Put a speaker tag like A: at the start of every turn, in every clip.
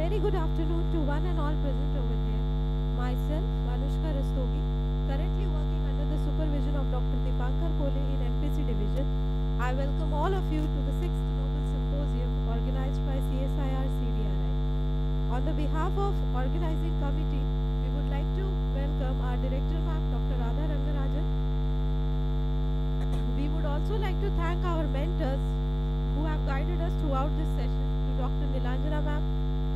A: very good afternoon to one and all present over here. Myself, Anushka Rastogi, currently working under the supervision of Dr. Dipankar Kole in MPC Division. I welcome all of you to the 6th Nobel Symposium organized by CSIR-CDRI. On the behalf of organizing committee, we would like to welcome our Director Ma'am, Dr. Radha Rangarajan. We would also like to thank our mentors who have guided us throughout this session, to Dr. Nilanjana Ma'am,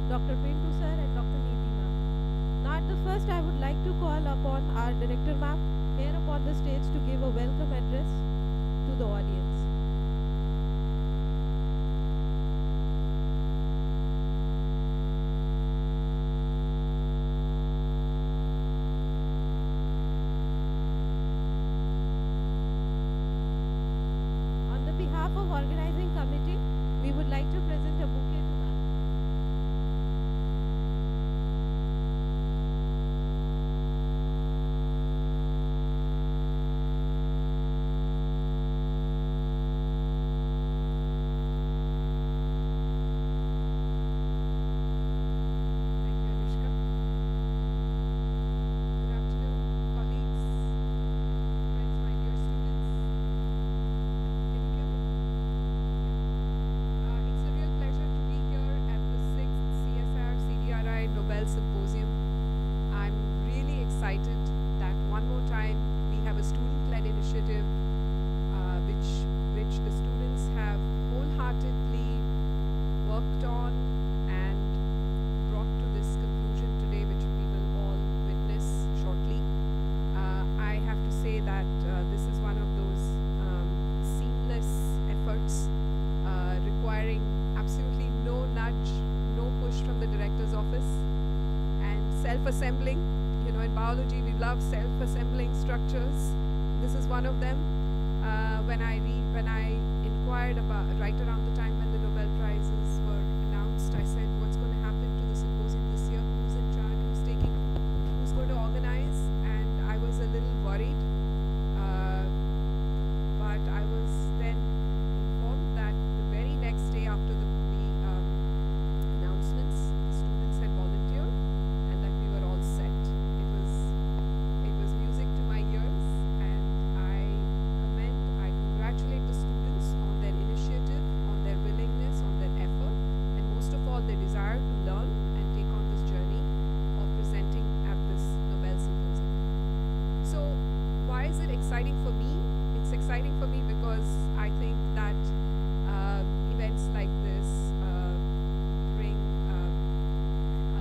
A: Dr. Pintu Sir and Dr. Neeti Ma'am. Now at the first I would like to call upon our Director Ma'am here upon the stage to give a welcome address to the audience. On the behalf of organizing committee, we would like to present a bouquet to ma'am.
B: Thank you, Anushka. Good afternoon, colleagues, friends, my dear students. Can you hear me? It's a real pleasure to be here at the 6th CSIR-CDRI Nobel Symposium. I'm really excited that one more time we have a student-led initiative which the students have wholeheartedly worked on and brought to this conclusion today, which we will all witness shortly. I have to say that this is one of those seamless efforts requiring absolutely no nudge, no push from the director's office, and self-assembling. You know, in biology we love self-assembling structures. This is one of them. When I inquired about right around the time when the Nobel Prizes were announced, I said, what's going to happen to the symposium this year? Who's in charge? Who's going to organize? And I was a little worried, but I was then informed that the very next day after the announcements, the students had volunteered and that we were all set. It was music to my ears, and I congratulate the students on their initiative, on their willingness, on their effort, and most of all their desire to learn and take on this journey of presenting at this Nobel Symposium. So why is it exciting for me? It's exciting for me because I think that events like this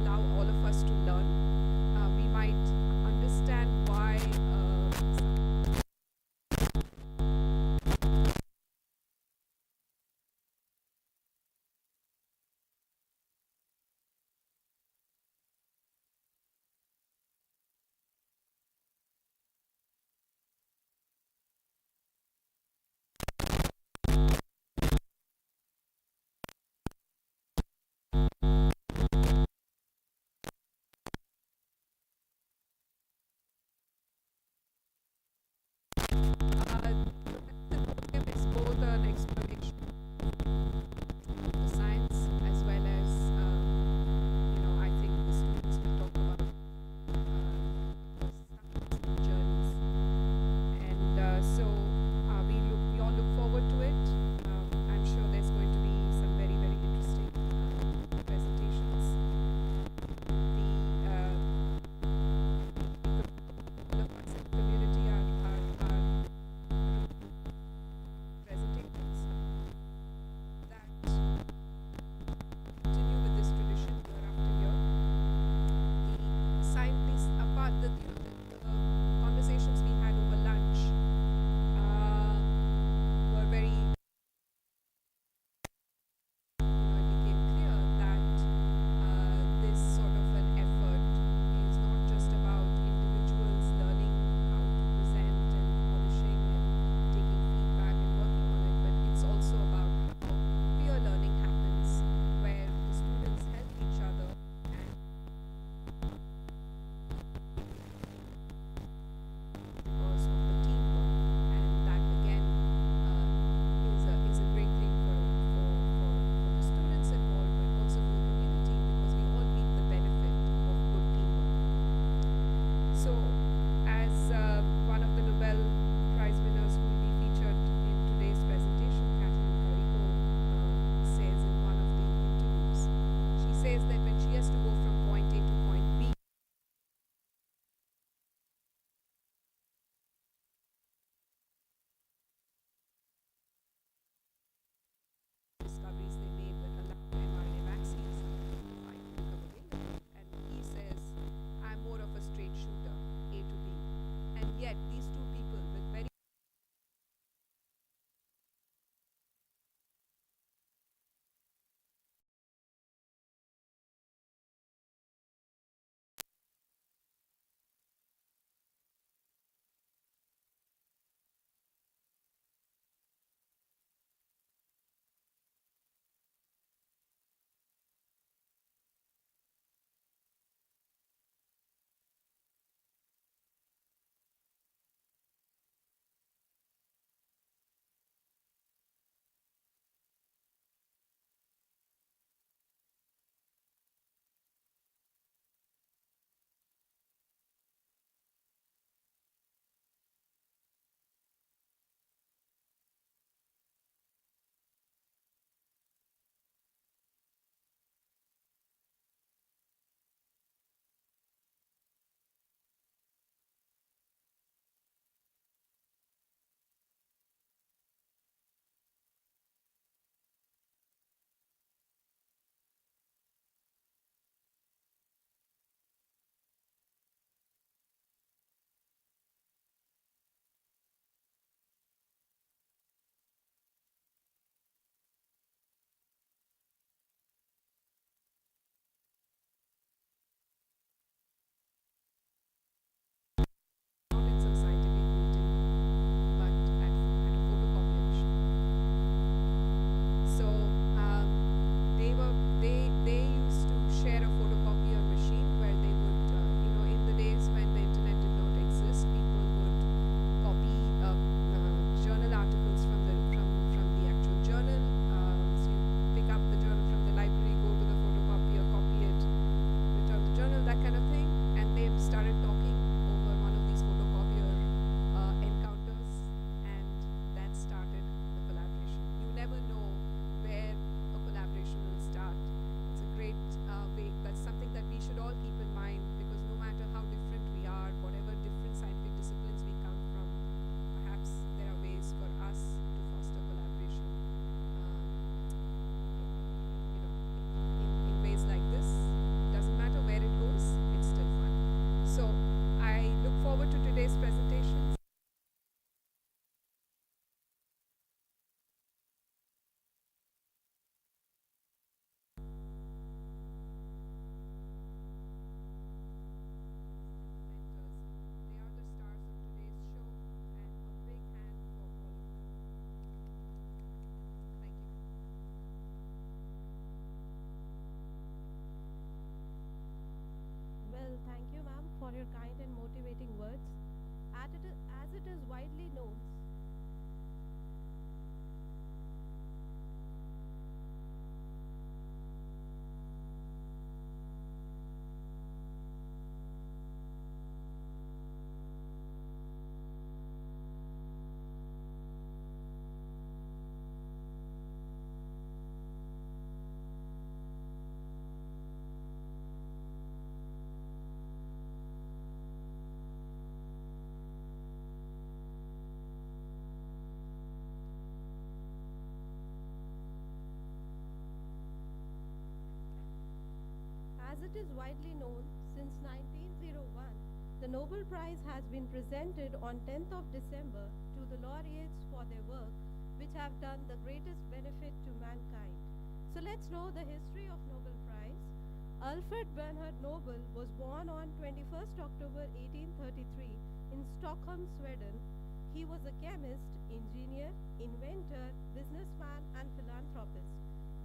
B: allow all of us to learn. We might understand why
A: for your kind and motivating words. As it is widely known, as it is widely known, since 1901, the Nobel Prize has been presented on 10th of December to the laureates for their work which have done the greatest benefit to mankind. So let's know the history of Nobel Prize. Alfred Bernhard Nobel was born on 21st October 1833 in Stockholm, Sweden. He was a chemist, engineer, inventor, businessman and philanthropist.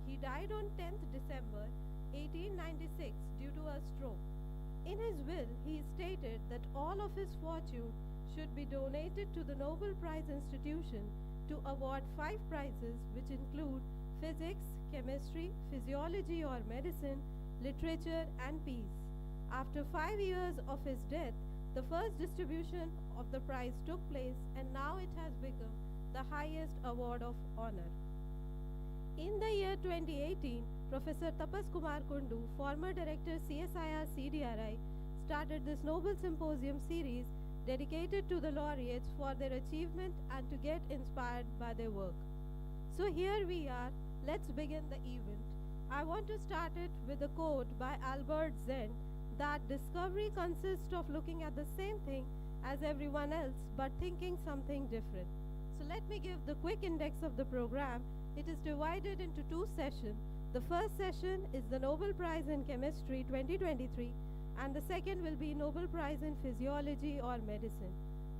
A: He died on 10th December 1896 due to a stroke. In his will, he stated that all of his fortune should be donated to the Nobel Prize institution to award 5 prizes which include physics, chemistry, physiology or medicine, literature and peace. After 5 years of his death, the first distribution of the prize took place and now it has become the highest award of honor. In the year 2018, Professor Tapas Kumar Kundu, former director CSIR-CDRI, started this Nobel Symposium series dedicated to the laureates for their achievement and to get inspired by their work. So here we are, let's begin the event. I want to start it with a quote by Albert Zen that discovery consists of looking at the same thing as everyone else but thinking something different. So let me give the quick index of the program. It is divided into 2 sessions. The first session is the Nobel Prize in Chemistry 2023 and the second will be Nobel Prize in Physiology or Medicine.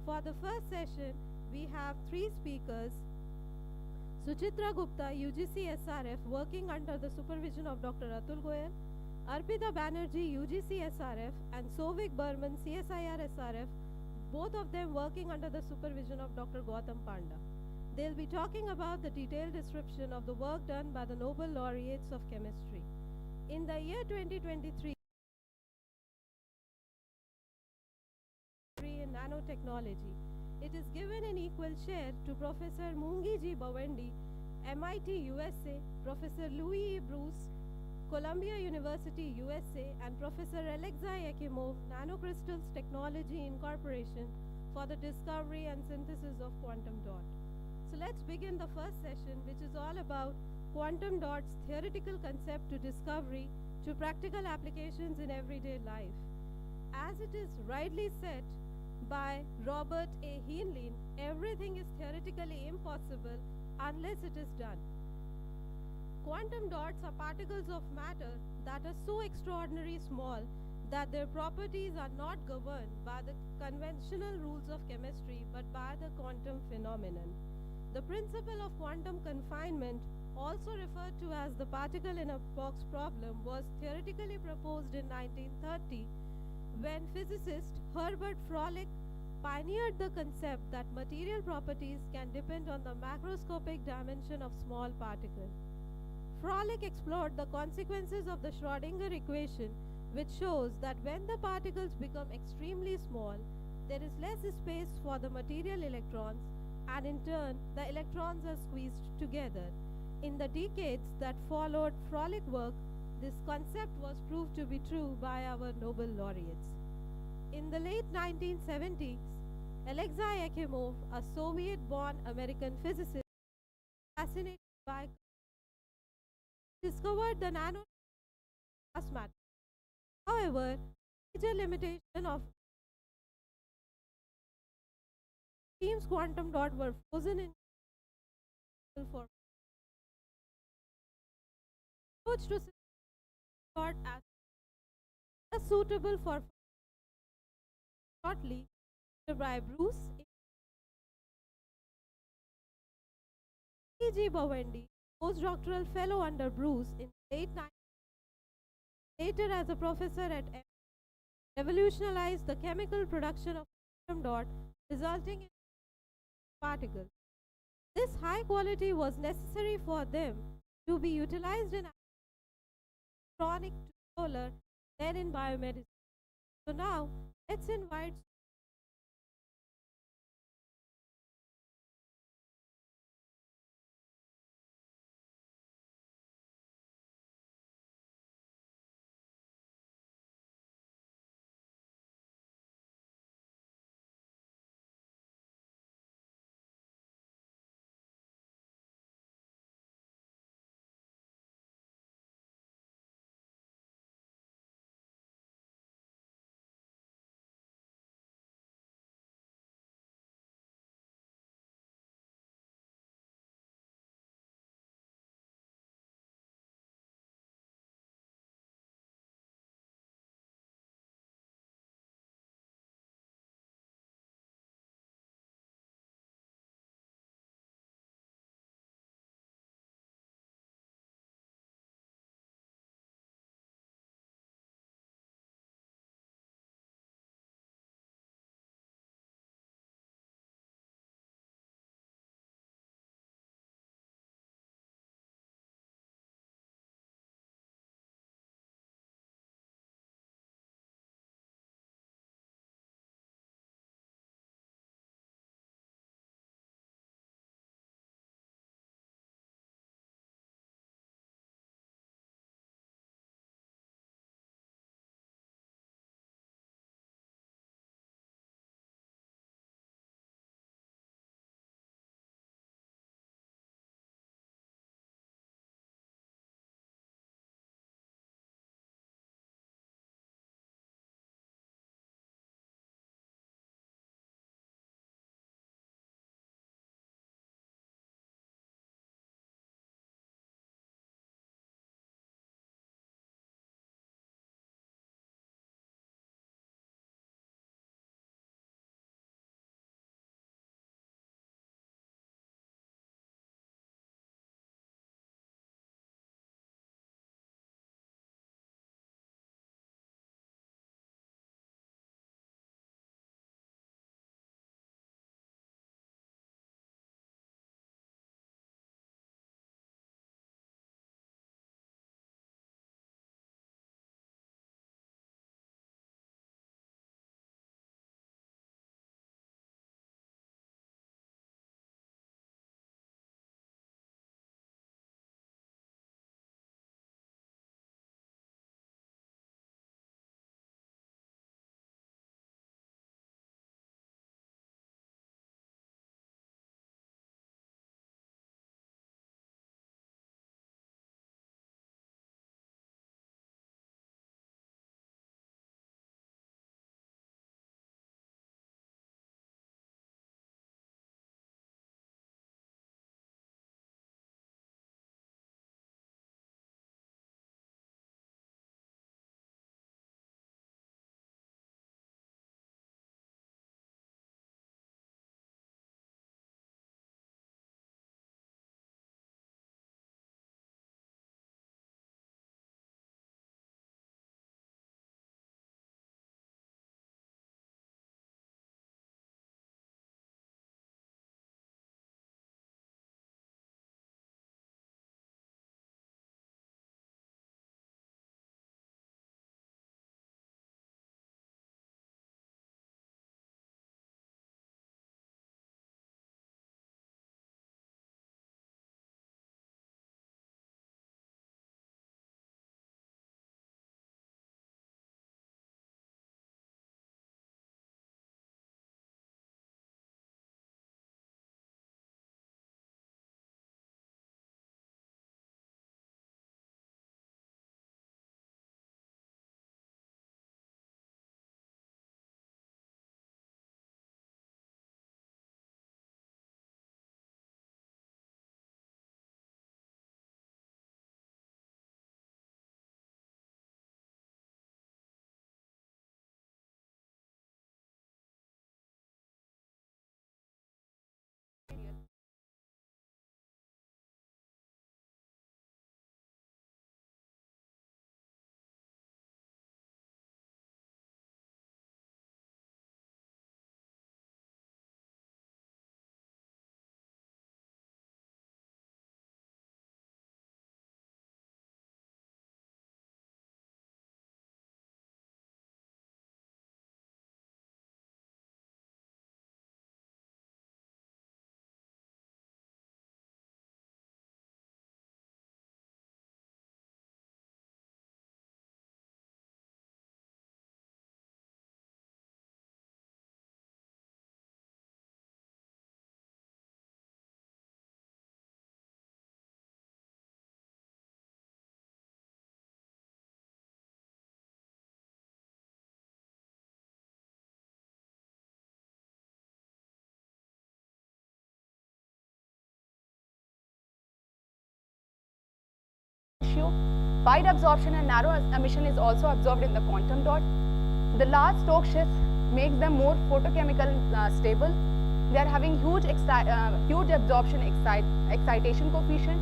A: For the first session, we have 3 speakers. Suchitra Gupta, UGC SRF, working under the supervision of Dr. Atul Goyal, Arpita Banerjee, UGC SRF, and Sovik Burman, CSIR SRF, both of them working under the supervision of Dr. Gautam Panda. They'll be talking about the detailed description of the work done by the Nobel laureates of chemistry. In the year 2023, in nanotechnology, it is given an equal share to Professor Mungi G. Bawendi, MIT USA, Professor Louis E. Bruce, Columbia University USA, and Professor Alexei Ekimov, Nanocrystals Technology Incorporation, for the discovery and synthesis of quantum dot. So let's begin the first session, which is all about quantum dots, theoretical concept to discovery to practical applications in everyday life. As it is rightly said by Robert A. Heinlein, everything is theoretically impossible unless it is done. Quantum dots are particles of matter that are so extraordinarily small that their properties are not governed by the conventional rules of chemistry but by the quantum phenomenon. The principle of quantum confinement, also referred to as the particle in a box problem, was theoretically proposed in 1930 when physicist Herbert Froelich pioneered the concept that material properties can depend on the macroscopic dimension of small particles. Froelich explored the consequences of the Schrödinger equation, which shows that when the particles become extremely small, there is less space for the material electrons, and in turn, the electrons are squeezed together. In the decades that followed Froelich work, this concept was proved to be true by our Nobel laureates. In the late 1970s, Alexei Ekimov, a Soviet-born American physicist, fascinated by discovered the nano matter. However, major limitation of Team's quantum dot were frozen in for approach to dot as suitable for shortly by Bruce E.G. Bawendi, postdoctoral fellow under Bruce in late 90s, later as a professor at revolutionized the chemical production of atom dot, resulting in particles. This high quality was necessary for them to be utilized in electronic to solar, then in biomedicine. So now let's invite
C: ratio. Wide absorption and narrow emission is also observed in the quantum dot. The large Stokes shifts makes them more photochemical stable. They are having huge absorption excitation coefficient,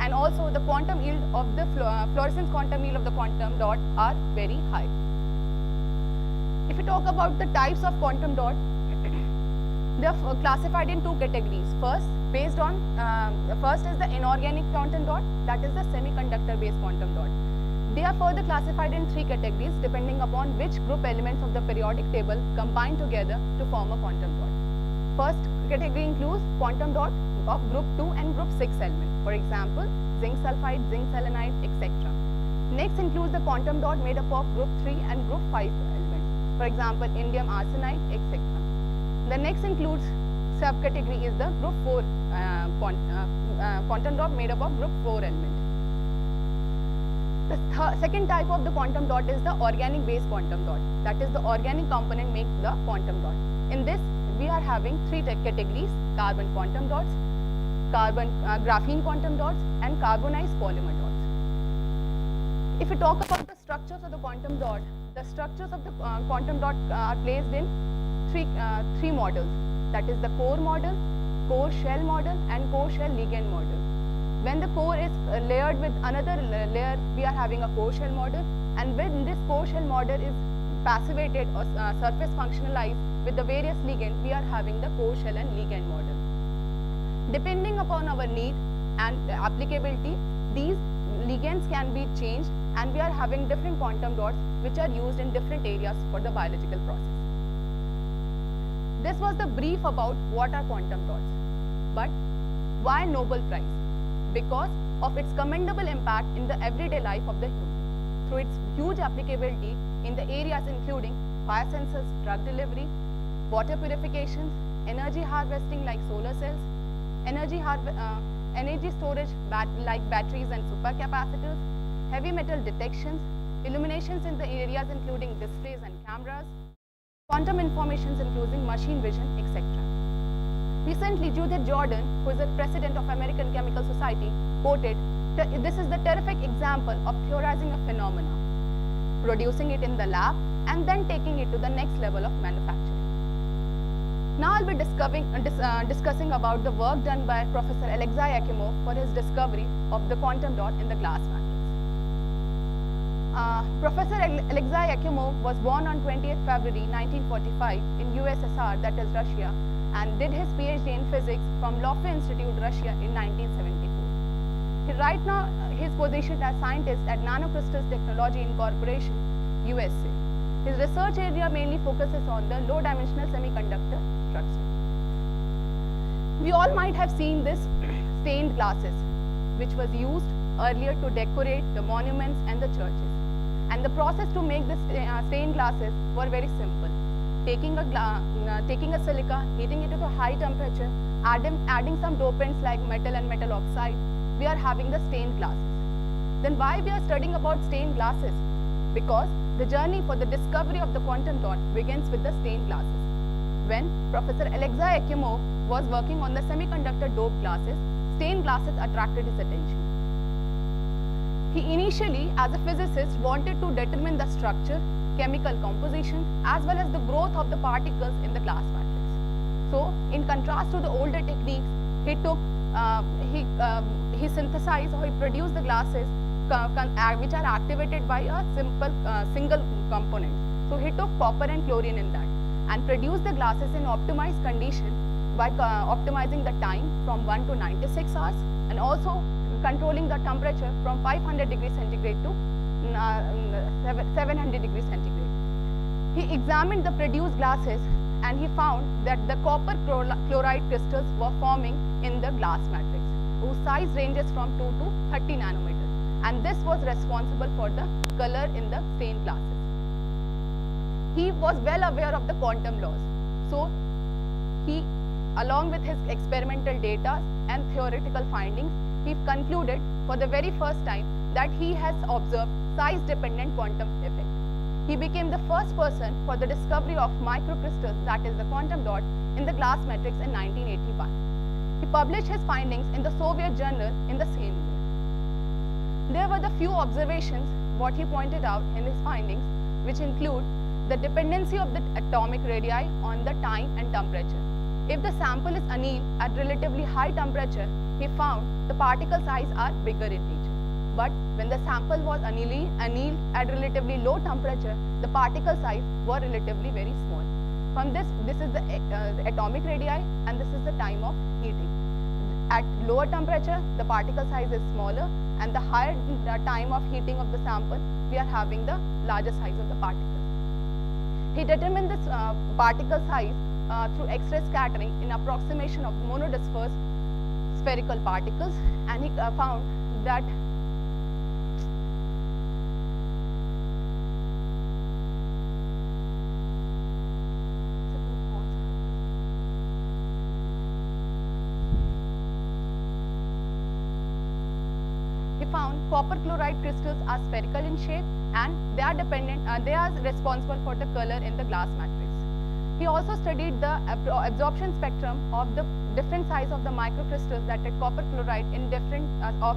C: and also the quantum yield of the fluorescence quantum yield of the quantum dot are very high. If we talk about the types of quantum dot, they are classified in two categories. First, based on first is the inorganic quantum dot, that is the semiconductor-based quantum dot. They are further classified in three categories depending upon which group elements of the periodic table combine together to form a quantum dot. First category includes quantum dot of group 2 and group 6 element. For example, zinc sulfide, zinc selenide, etc. Next includes the quantum dot made up of group 3 and group 5 elements. For example, indium arsenide, etc. The next includes subcategory is the group 4 quantum dot made up of group 4 element. The second type of the quantum dot is the organic based quantum dot. That is, the organic component makes the quantum dot. In this, we are having three categories: carbon quantum dots, graphene quantum dots, and carbonized polymer dots. If we talk about the structures of the quantum dot, the structures of the quantum dot are placed in three models. That is the core model, core shell model, and core shell ligand model. When the core is layered with another layer, we are having a core shell model, and when this core shell model is passivated or surface functionalized with the various ligands, we are having the core shell and ligand model. Depending upon our need and applicability, these ligands can be changed, and we are having different quantum dots which are used in different areas for the biological process. This was the brief about what are quantum dots. But why Nobel Prize? Because of its commendable impact in the everyday life of the human, through its huge applicability in the areas including biosensors, drug delivery, water purifications, energy harvesting like solar cells, energy storage like batteries and supercapacitors, heavy metal detections, illuminations in the areas including displays and cameras, quantum informations including machine vision, etc. Recently, Judith Jordan, who is the president of American Chemical Society, quoted, "This is the terrific example of theorizing a phenomena, producing it in the lab, and then taking it to the next level of manufacturing." Now I'll be discussing about the work done by Professor Alexei Yakimov for his discovery of the quantum dot in the glass matrix. Professor Alexei Yakimov was born on 20th February 1945 in USSR, that is Russia, and did his PhD in physics from Loffe Institute, Russia in 1974. Right now, his position as scientist at Nanocrystals Technology Incorporation, USA. His research area mainly focuses on the low-dimensional semiconductor structure. We all might have seen this stained glasses, which was used earlier to decorate the monuments and the churches. And the process to make the stained glasses were very simple. Taking a silica, heating it to a high temperature, adding some dopants like metal and metal oxide, we are having the stained glasses. Then why we are studying about stained glasses? Because the journey for the discovery of the quantum dot begins with the stained glasses. When Professor Alexei Yakimov was working on the semiconductor doped glasses, stained glasses attracted his attention. He initially, as a physicist, wanted to determine the structure, chemical composition, as well as the growth of the particles in the glass matrix. So, in contrast to the older techniques, he synthesized or he produced the glasses which are activated by a simple single component. So, he took copper and chlorine in that and produced the glasses in optimized condition by optimizing the time from 1 to 96 hours and also controlling the temperature from 500 degrees centigrade to 700 degrees centigrade. He examined the produced glasses and he found that the copper chloride crystals were forming in the glass matrix, whose size ranges from 2 to 30 nanometers. And this was responsible for the color in the stained glasses. He was well aware of the quantum laws. So he, along with his experimental data and theoretical findings, he concluded for the very first time that he has observed size-dependent quantum effect. He became the first person for the discovery of microcrystals, that is the quantum dot, in the glass matrix in 1981. He published his findings in the Soviet journal in the same year. there were the few observations what he pointed out in his findings, which include the dependency of the atomic radii on the time and temperature. If the sample is annealed at relatively high temperature, he found the particle size are bigger in nature. But when the sample was annealed at relatively low temperature, the particle size were relatively very small. From this is the atomic radii, and this is the time of heating. At lower temperature, the particle size is smaller, and the higher time of heating of the sample, we are having the larger size of the particles. He determined this particle size through X-ray scattering in approximation of monodispersed spherical particles, and he found that copper chloride crystals are spherical in shape, and they are responsible for the color in the glass matrix. He also studied the absorption spectrum of the different size of the microcrystals that had copper chloride in different of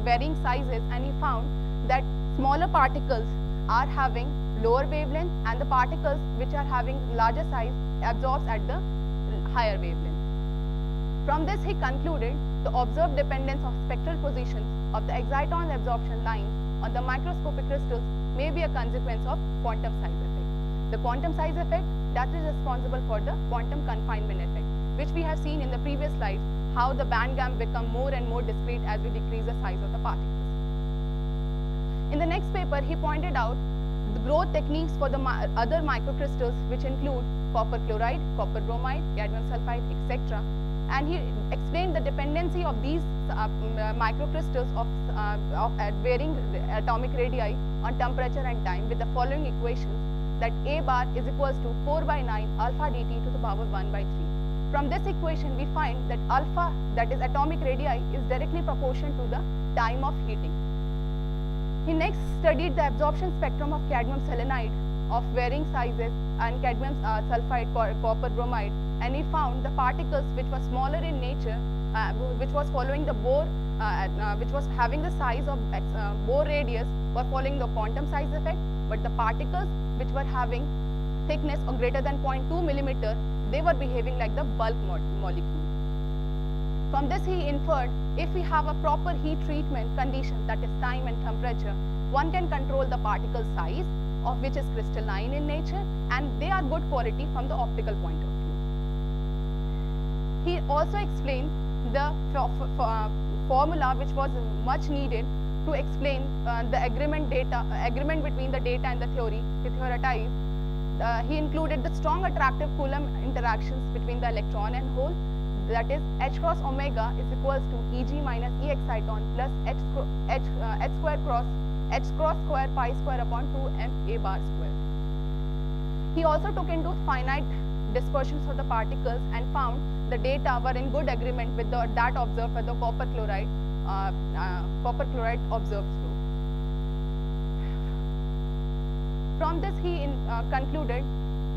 C: varying sizes, and he found that smaller particles are having lower wavelength, and the particles which are having larger size absorbs at the higher wavelength. From this, he concluded the observed dependence of spectral positions of the exciton absorption lines on the microscopic crystals may be a consequence of quantum size effect. The quantum size effect, that is responsible for the quantum confinement effect, which we have seen in the previous slides, how the band gap become more and more discrete as we decrease the size of the particles. In the next paper, he pointed out the growth techniques for the other microcrystals, which include copper chloride, copper bromide, cadmium sulfide, etc. And he explained the dependency of these microcrystals at varying atomic radii on temperature and time with the following equations, that A bar is equals to 4 by 9 alpha dt to the power 1 by 3. From this equation, we find that alpha, that is atomic radii, is directly proportional to the time of heating. He next studied the absorption spectrum of cadmium selenide of varying sizes and cadmium sulfide, copper bromide, and he found the particles which were smaller in nature, which was following the Bohr, which was having the size of Bohr radius, were following the quantum size effect, but the particles which were having thickness of greater than 0.2 millimeter, they were behaving like the bulk molecule. From this, he inferred if we have a proper heat treatment condition, that is time and temperature, one can control the particle size, of which is crystalline in nature, and they are good quality from the optical point of view. He also explained the formula which was much needed to explain the agreement between the data and the theory. He theoretized. He included the strong attractive Coulomb interactions between the electron and hole, that is H cross omega is equals to Eg minus E exciton plus H square cross H cross square pi square upon 2m A bar square. He also took into finite dispersions of the particles and found the data were in good agreement with that observed by the copper chloride observed flow. From this, he concluded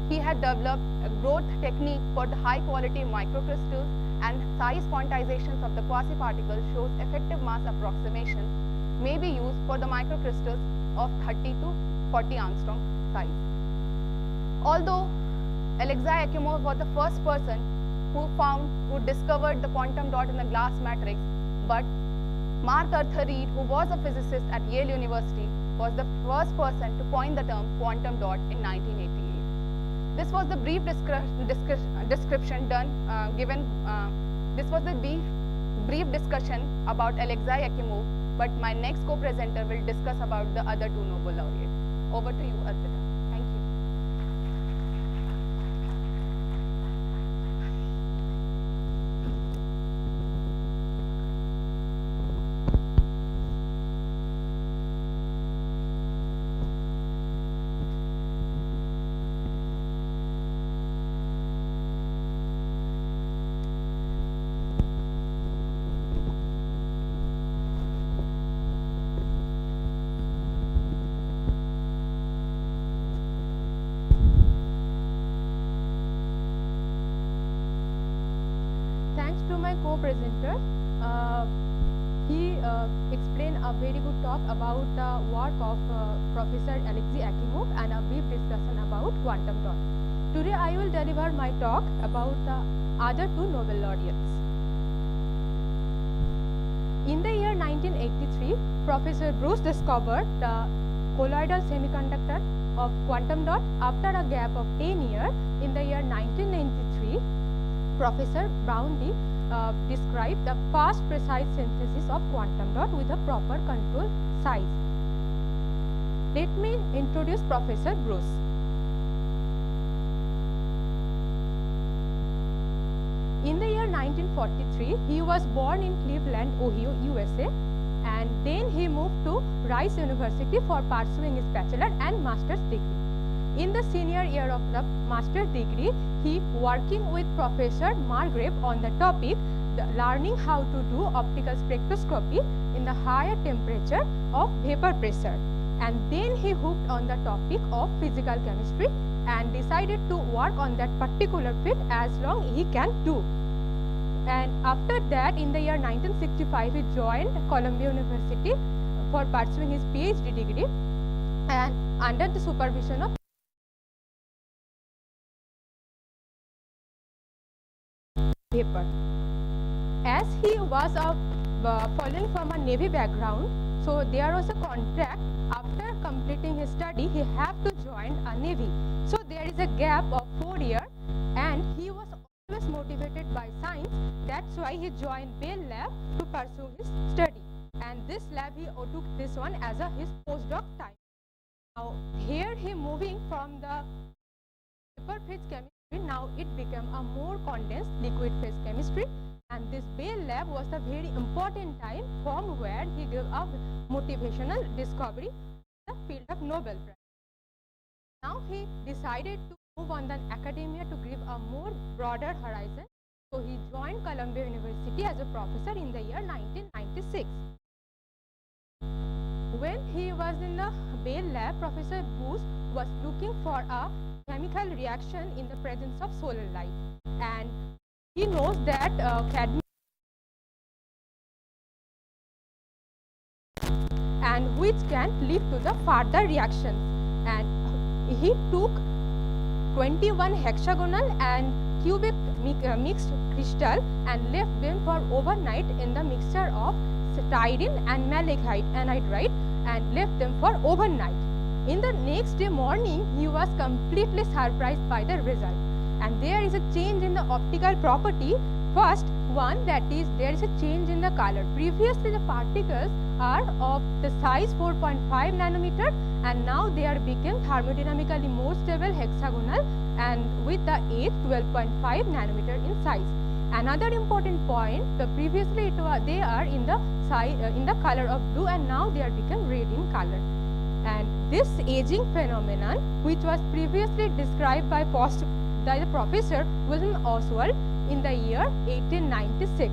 C: he had developed a growth technique for the high quality microcrystals, and size quantizations of the quasi-particles shows effective mass approximation may be used for the microcrystals of 30 to 40 angstrom size. Although Alexei Yakimov was the first person who discovered the quantum dot in the glass matrix, but Mark Arthur Reed, who was a physicist at Yale University, was the first person to coin the term quantum dot in 1988. This was the brief description given. This was the brief discussion about Alexei Yakimov, but my next co-presenter will discuss about the other two Nobel laureates. Over to you, Arpita. Thank you.
A: Thanks to my co-presenter, he explained a
D: a very good talk about the work of Professor Alexei Akimov and a brief discussion about quantum dot. Today I will deliver my talk about the other two Nobel laureates. In the year 1983, Professor Bruce discovered the colloidal semiconductor of quantum dot. After a gap of 10 years, in the year 1993, Professor Brownlee described the fast precise synthesis of quantum dot with a proper control size. Let me introduce Professor Bruce. In the year 1943, he was born in Cleveland, Ohio, USA, and then he moved to Rice University for pursuing his bachelor and master's degree. In the senior year of the master's degree, he working with Professor Margrave on the topic learning how to do optical spectroscopy in the higher temperature of vapor pressure. And then he hooked on the topic of physical chemistry and decided to work on that particular field as long he can do. And after that, in the year 1965, he joined Columbia University for pursuing his PhD degree, and under the supervision of vapor. As he was following from a Navy background, so there was a contract. After completing his study, he have to join a Navy. So there is a gap of 4 years, and he was always motivated by science. That's why he joined Bell Lab to pursue his study. And this lab, he took this one as his postdoc time. Now here he moving from the vapor phase chemistry. Now it became a more condensed liquid phase chemistry. And this Bell Lab was a very important time from where he gave a motivational discovery in the field of Nobel Prize. Now he decided to move on the academia to give a more broader horizon. So he joined Columbia University as a professor in the year 1996. When he was in the Bell Lab, Professor Bruce was looking for a chemical reaction in the presence of solar light. And he knows that cadmium and which can lead to the further reactions, and he took 21 hexagonal and cubic mixed crystal and left them for overnight in the mixture of styrene and malachite anhydride and left them for overnight. In the next day morning, he was completely surprised by the result. And there is a change in the optical property. First one, that is there is a change in the color. Previously the particles are of the size 4.5 nanometer, and now they are become thermodynamically more stable hexagonal and with the age 12.5 nanometer in size. Another important point, previously they are in the size in the color of blue, and now they are become red in color. And this aging phenomenon, which was previously described by the professor William Oswald in the year 1896.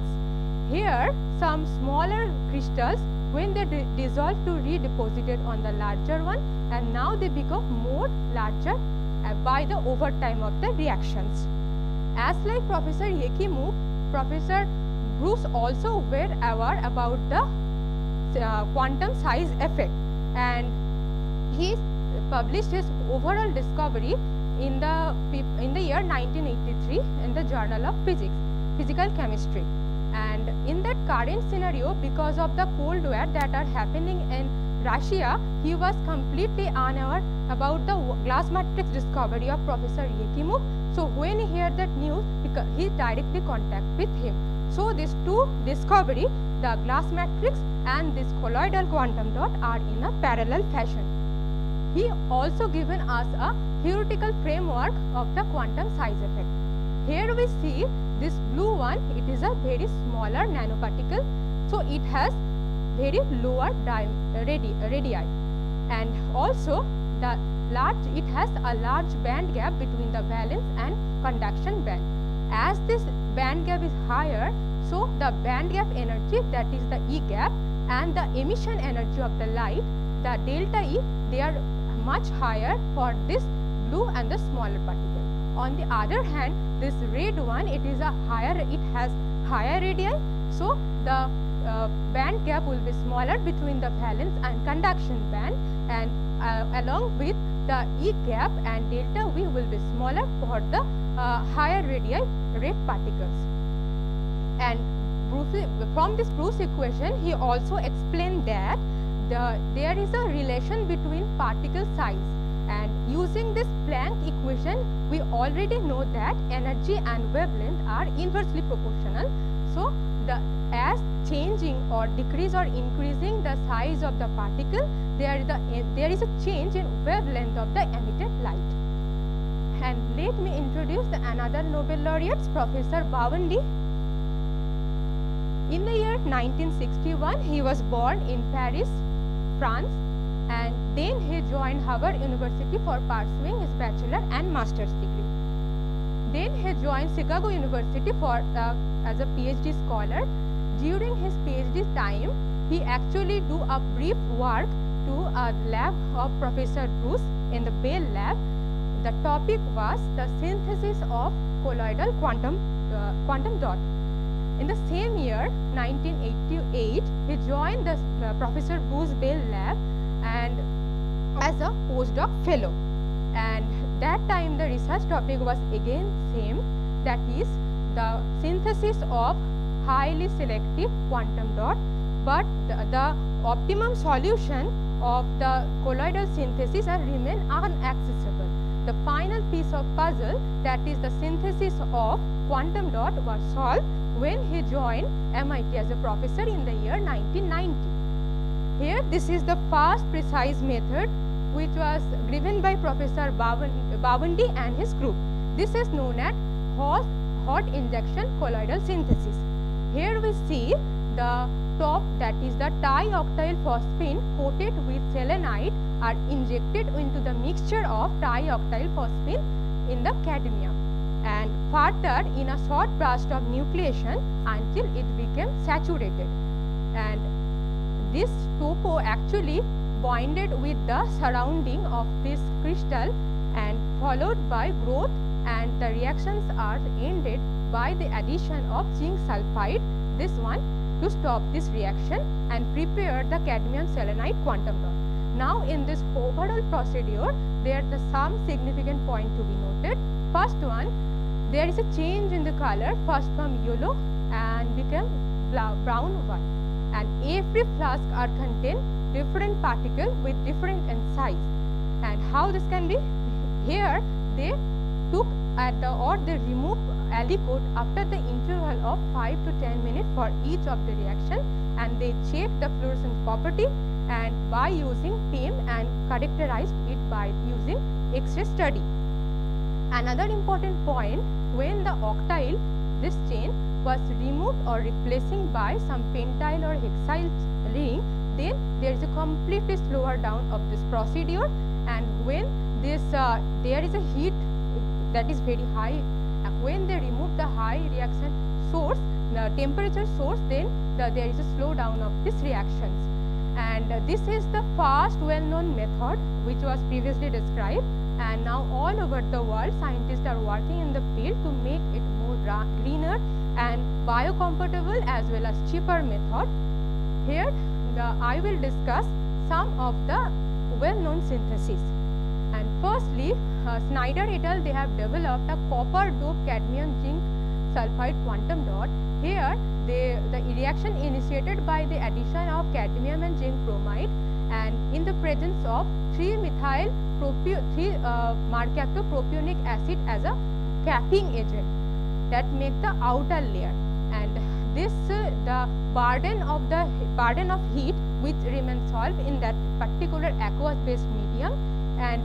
D: Here some smaller crystals, when they dissolve to redeposited on the larger one, and now they become more larger by the overtime of the reactions. As like Professor Akimov, Professor Bruce also were aware about the quantum size effect, and he published his overall discovery in the year 1983 in the Journal of Physical Chemistry. And in that current scenario, because of the Cold War that are happening in Russia, he was completely unaware about the glass matrix discovery of Professor Akimov. So when he heard that news, he directly contacted with him. So these two discovery, the glass matrix and this colloidal quantum dot, are in a parallel fashion. He also given us a theoretical framework of the quantum size effect. Here we see this blue one, it is a very smaller nanoparticle, so it has very lower radii, and also it has a large band gap between the valence and conduction band. As this band gap is higher, so the band gap energy, that is the E gap, and the emission energy of the light, the delta E, they are much higher for this blue and the smaller particle. On the other hand, this red one, it has higher radii, so the band gap will be smaller between the valence and conduction band, and along with the E gap and delta V will be smaller for the higher radii red particles. And from this Bruce equation, he also explained that there is a relation between particle size, and using this Planck equation, we already know that energy and wavelength are inversely proportional. So, as changing or decrease or increasing the size of the particle, there is a change in wavelength of the emitted light. And let me introduce another Nobel laureate, Professor Bawandi. In the year 1961, he was born in Paris, France, and then he joined Harvard University for pursuing his bachelor and master's degree. Then he joined Chicago University for as a PhD scholar. During his PhD time, he actually do a brief work to a lab of Professor Bruce in the Bell lab. The topic was the synthesis of colloidal quantum dot. In the same year, 1988, he joined the Professor Bruce Bell lab and as a postdoc fellow. And that time the research topic was again same, that is the synthesis of highly selective quantum dot, but the optimum solution of the colloidal synthesis remain inaccessible. The final piece of puzzle, that is the synthesis of quantum dot, was solved when he joined MIT as a professor in the year 1990. Here, this is the first precise method which was given by Professor Bawandi and his group. This is known as hot injection colloidal synthesis. Here we see the top, that is the trioctyl phosphine coated with selenite, are injected into the mixture of trioctyl phosphine in the cadmium, and further in a short burst of nucleation until it became saturated. And this topo actually bonded with the surrounding of this crystal and followed by growth, and the reactions are ended by the addition of zinc sulfide, this one, to stop this reaction and prepare the cadmium selenite quantum dot. Now in this overall procedure, there are some significant point to be noted. First one, there is a change in the color, first from yellow and become brown one, and every flask are contain different particle with different in size. And how this can be? Here they took they remove aliquot after the interval of 5 to 10 minutes for each of the reaction, and they check the fluorescence property and by using PIM and characterized it by using X-ray study. Another important point, when the octyl, this chain, was removed or replacing by some pentyl or hexyl ring, then there is a completely slower down of this procedure, and when this there is a heat that is very high, when they remove the high reaction source, the temperature source, then there is a slowdown of these reactions. And this is the first well-known method which was previously described, and now all over the world scientists are working in the field to make it more greener and biocompatible as well as cheaper method. Here I will discuss some of the well-known synthesis. And firstly, Snyder et al. They have developed a copper doped cadmium zinc sulfide quantum dot. Here the reaction initiated by the addition of cadmium and zinc bromide, and in the presence of 3-mercaptopropionic acid as a capping agent that make the outer layer, and this the burden of heat which remains solved in that particular aqueous based medium. And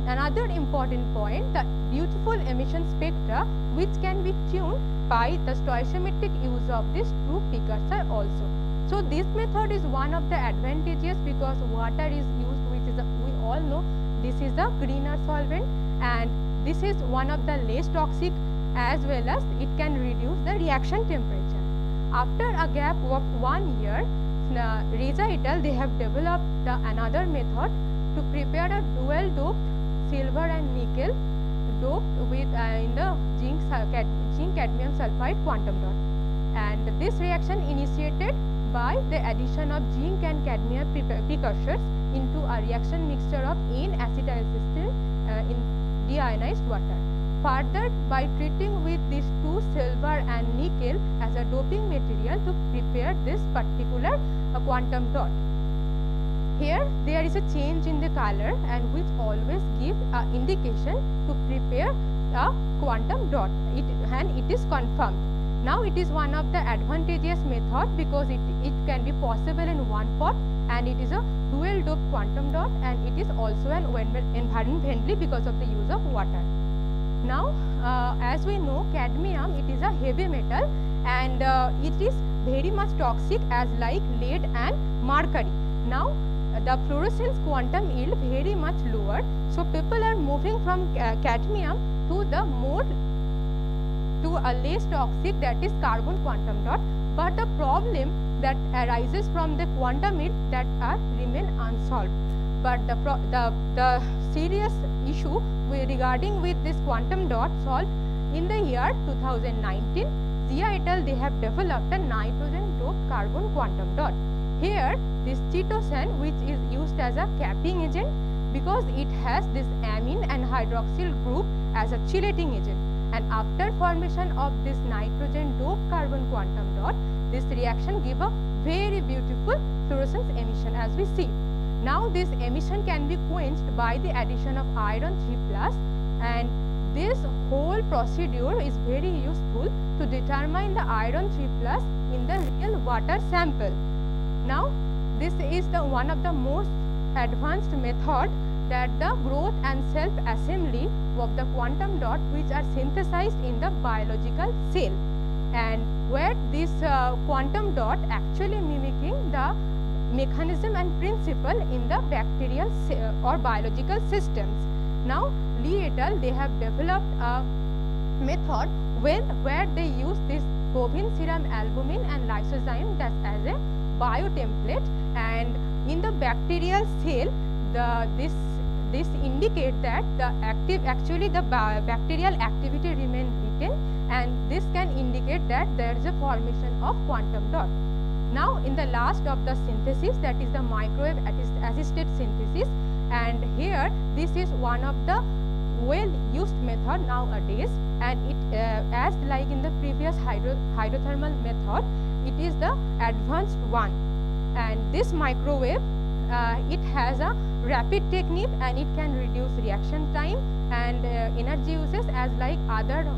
D: another important point, the beautiful emission spectra which can be tuned by the stoichiometric use of this true precursor also. So this method is one of the advantageous because water is used, which is we all know this is a greener solvent, and this is one of the less toxic, as well as it can reduce the reaction temperature. After a gap of 1 year, Reza et al. They have developed another method to prepare a dual doped silver and nickel doped with in the zinc cadmium sulfide quantum dot, and this reaction initiated by the addition of zinc and cadmium precursors into a reaction mixture of N-acetylcysteine in deionized water. Further, by treating with these two, silver and nickel, as a doping material to prepare this particular quantum dot. Here there is a change in the color, and which always give an indication to prepare a quantum dot, and it is confirmed. Now it is one of the advantageous method because it can be possible in one pot, and it is a dual dope quantum dot, and it is also an environment friendly because of the use of water. Now as we know, cadmium, it is a heavy metal, and it is very much toxic as like lead and mercury. Now the fluorescence quantum yield very much lower, so people are moving from cadmium to a less toxic, that is carbon quantum dot. But the problem that arises from the quantum yield that remain unsolved. But the serious issue regarding with this quantum dot solved in the year 2019. Zia et al. They have developed a nitrogen doped carbon quantum dot. Here this chitosan, which is used as a capping agent because it has this amine and hydroxyl group as a chelating agent, and after formation of this nitrogen doped carbon quantum dot, this reaction give a very beautiful fluorescence emission as we see. Now this emission can be quenched by the addition of iron 3+, and this whole procedure is very useful to determine the iron 3+ in the real water sample. Now this is the one of the most advanced method, that the growth and self assembly of the quantum dot which are synthesized in the biological cell, and where this quantum dot actually mimicking the mechanism and principle in the bacterial or biological systems. Now Lee et al. They have developed a method where they use this bovine serum albumin and lysozyme as a biotemplate, and in the bacterial cell this indicate that the bacterial activity remain retained, and this can indicate that there is a formation of quantum dot. Now in the last of the synthesis, that is the microwave assisted synthesis, and here this is one of the well used method nowadays, and it as like in the previous hydrothermal method, it is the advanced one. And this microwave it has a rapid technique, and it can reduce reaction time and energy uses as like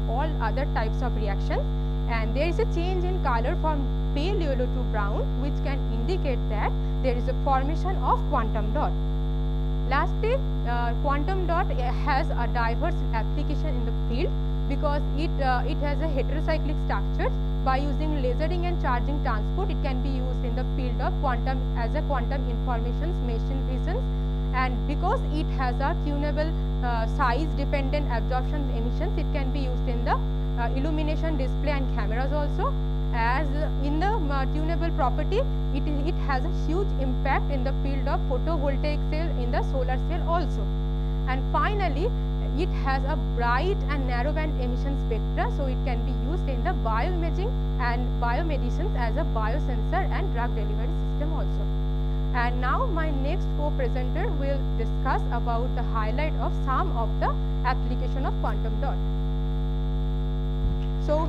D: all other types of reactions, and there is a change in color from pale yellow to brown, which can indicate that there is a formation of quantum dot. Lastly, quantum dot has a diverse application in the field because it has a heterocyclic structure. By using lasering and charging transport, it can be used in the field of quantum as a quantum informations machine visions, and because it has a tunable size dependent absorption emissions, it can be used in the illumination display and cameras also. As in the tunable property, it has a huge impact in the field of photovoltaic cell, in the solar cell also. And finally, it has a bright and narrow band emission spectra, so it can be used in the bioimaging and biomedicines as a biosensor and drug delivery system also. And now my next co-presenter will discuss about the highlight of some of the application of quantum dot. So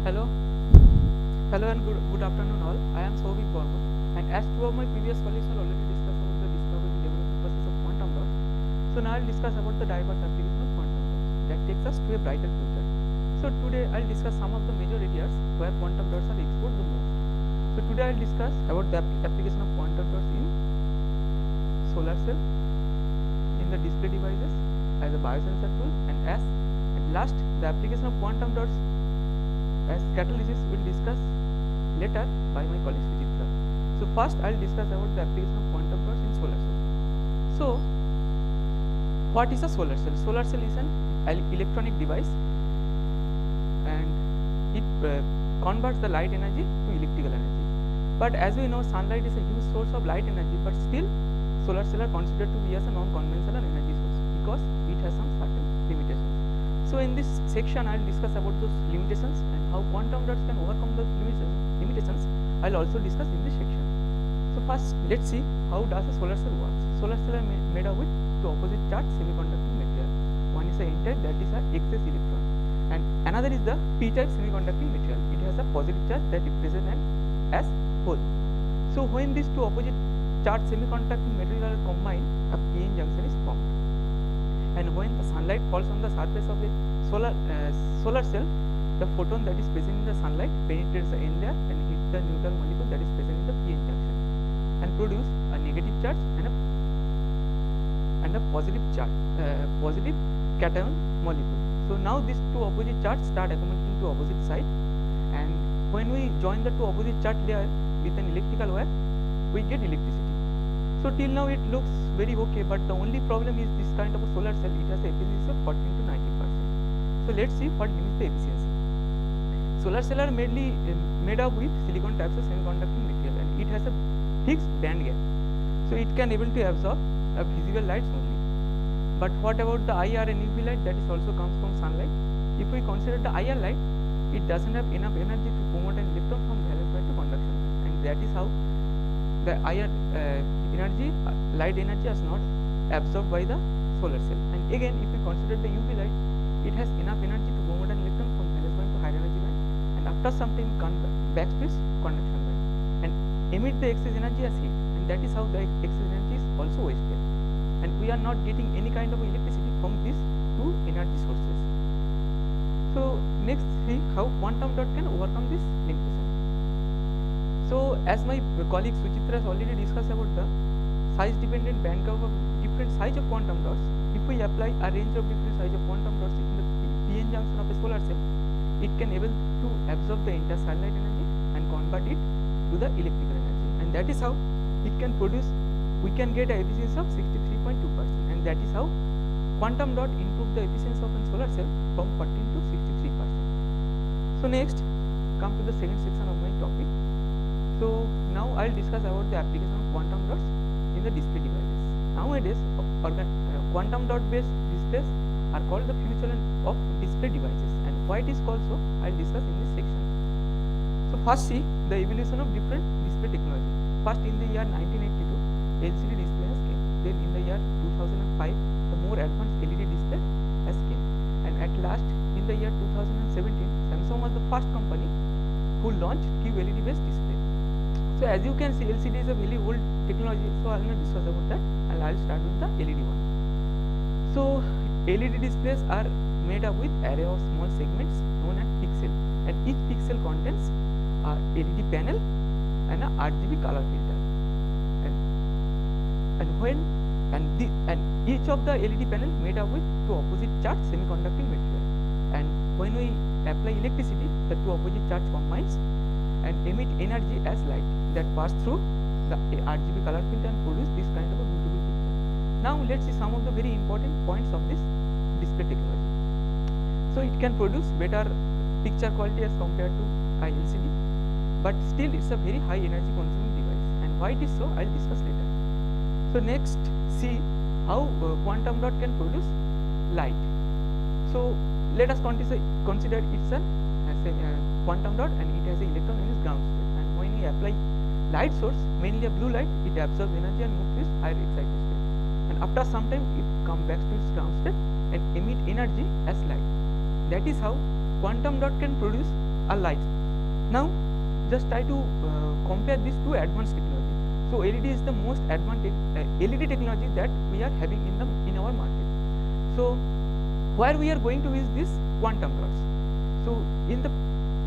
E: Hello. Hello and good afternoon all. I am Souvik Borman, and as two of my previous colleagues have already discussed about the discovery and development process of quantum dots, so now I'll discuss about the diverse application of quantum dots that takes us to a brighter future. So today I'll discuss some of the major areas where quantum dots are explored the most. So today I'll discuss about the application of quantum dots in solar cell, in the display devices, as a biosensor tool, and last the application of quantum dots as catalysis will discuss later by my colleague Sujitra. So first I'll discuss about the application of quantum dots in solar cell. So what is a solar cell? Solar cell is an electronic device and it converts the light energy to electrical energy. But as we know, sunlight is a huge source of light energy, but still solar cell are considered to be as a non-conventional energy source because it has some certain limitations. So in this section I will discuss about those limitations and how quantum dots can overcome those limitations. I will also discuss in this section. So first let's see how does a solar cell works. Solar cell are made up with two opposite charged semiconducting material. One is a n-type, that is a excess electron, and another is the p-type semiconducting material. It has a positive charge that is present as hole. So when these two opposite charged semiconducting material are combined, a p-n junction is formed. And when the sunlight falls on the surface of a solar cell, the photon that is present in the sunlight penetrates the n layer and hits the neutral molecule that is present in the p-n junction and produce a negative charge and a positive charge, positive cation molecule. So now these two opposite charges start accumulating to opposite side, and when we join the two opposite charge layer with an electrical wire, we get electricity. So till now it looks very okay, but the only problem is this kind of a solar cell, it has a efficiency of 14 to 90%. So let's see what limits the efficiency. Solar cell are mainly made up with silicon types of semiconducting material, and it has a fixed band gap. So it can able to absorb visible lights only. But what about the IR and UV light that is also comes from sunlight? If we consider the IR light, it doesn't have enough energy to promote an electron from valence band to conduction band, and that is how the IR energy, light energy is not absorbed by the solar cell. And again, if we consider the UV light, it has enough energy to promote an electron from valence band to higher energy band, and after some time come back to its conduction band and emit the excess energy as heat, and that is how the excess energy is also wasted, and we are not getting any kind of electricity from these two energy sources. So next, see how quantum dot can overcome this limitation. So as my colleague Sujitra has already discussed about the size dependent band gap of different size of quantum dots, if we apply a range of different size of quantum dots in the p-n junction of a solar cell, it can able to absorb the entire sunlight energy and convert it to the electrical energy, and that is how it can produce, we can get a efficiency of 63.2%, and that is how quantum dot improve the efficiency of a solar cell from 14 to 63%. So next, come to the second section of my topic. So now I will discuss about the application of quantum dots in the display devices. Nowadays, quantum dot based displays are called the future of display devices, and why it is called so, I will discuss in this section. So first see the evolution of different display technology. First in the year 1982, LCD display has came. Then in the year 2005, the more advanced LED display has came, and at last in the year 2017, Samsung was the first company who launched QLED based display. So as you can see, LCD is a very old technology, so I will not discuss about that, and I will start with the LED one. So LED displays are made up with array of small segments known as pixel, and each pixel contains a LED panel and a RGB color filter, and each of the LED panel made up with two opposite charged semiconducting material, and when we apply electricity, the two opposite charge combines and emit energy as light that pass through the RGB color filter and produce this kind of a beautiful picture. Now let's see some of the very important points of this display technology. So it can produce better picture quality as compared to LCD, but still it's a very high energy consuming device, and why it is so, I will discuss later. So next, see how quantum dot can produce light. So let us consider it's a quantum dot, and it has an electron in its ground state, and when we apply light source, mainly a blue light, it absorbs energy and moves to its higher excited state, and after some time it comes back to its ground state and emit energy as light. That is how quantum dot can produce a light. Now just try to compare these two advanced technology. So LED is the most advanced LED technology that we are having in our market. So where we are going to use this quantum dots. So in the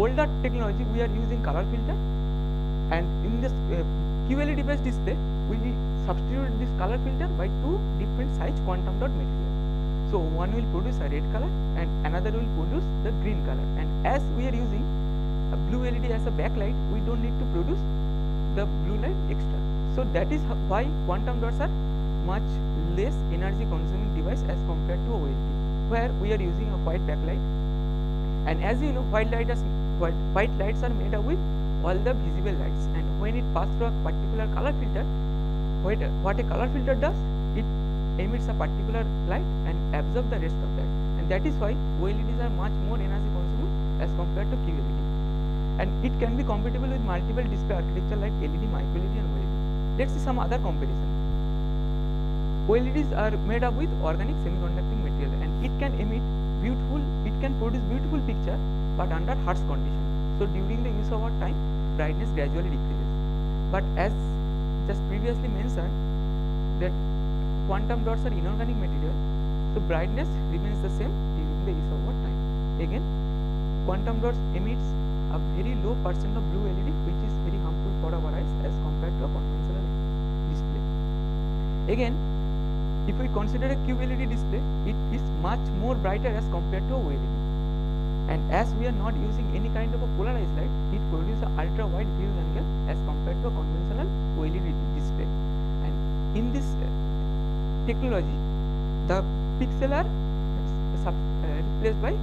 E: older technology we are using color filter, and in this QLED based display we substitute this color filter by two different size quantum dot material. So one will produce a red color and another will produce the green color, and as we are using a blue LED as a backlight, we don't need to produce the blue light extra. So that is why quantum dots are much less energy consuming device as compared to OLED, where we are using a white backlight. And as you know, white lights are made up with all the visible lights, and when it passes through a particular color filter, what a color filter does, it emits a particular light and absorbs the rest of that, and that is why OLEDs are much more energy consuming as compared to QLED. And it can be compatible with multiple display architecture like LED, micro LED and OLED. Let's see some other comparison. OLEDs are made up with organic semiconducting material, and it can produce beautiful picture but under harsh condition. So during the use of our time, brightness gradually decreases. But as just previously mentioned, that quantum dots are inorganic material, so brightness remains the same during the use of our time. Again, quantum dots emits a very low percent of blue LED, which is very harmful for our eyes as compared to a conventional display. Again, if we consider a QLED display, it is much more brighter as compared to a OLED. And as we are not using any kind of a polarized light, it produces an ultra wide view angle as compared to a conventional OLED display. And in this technology, the pixel are replaced by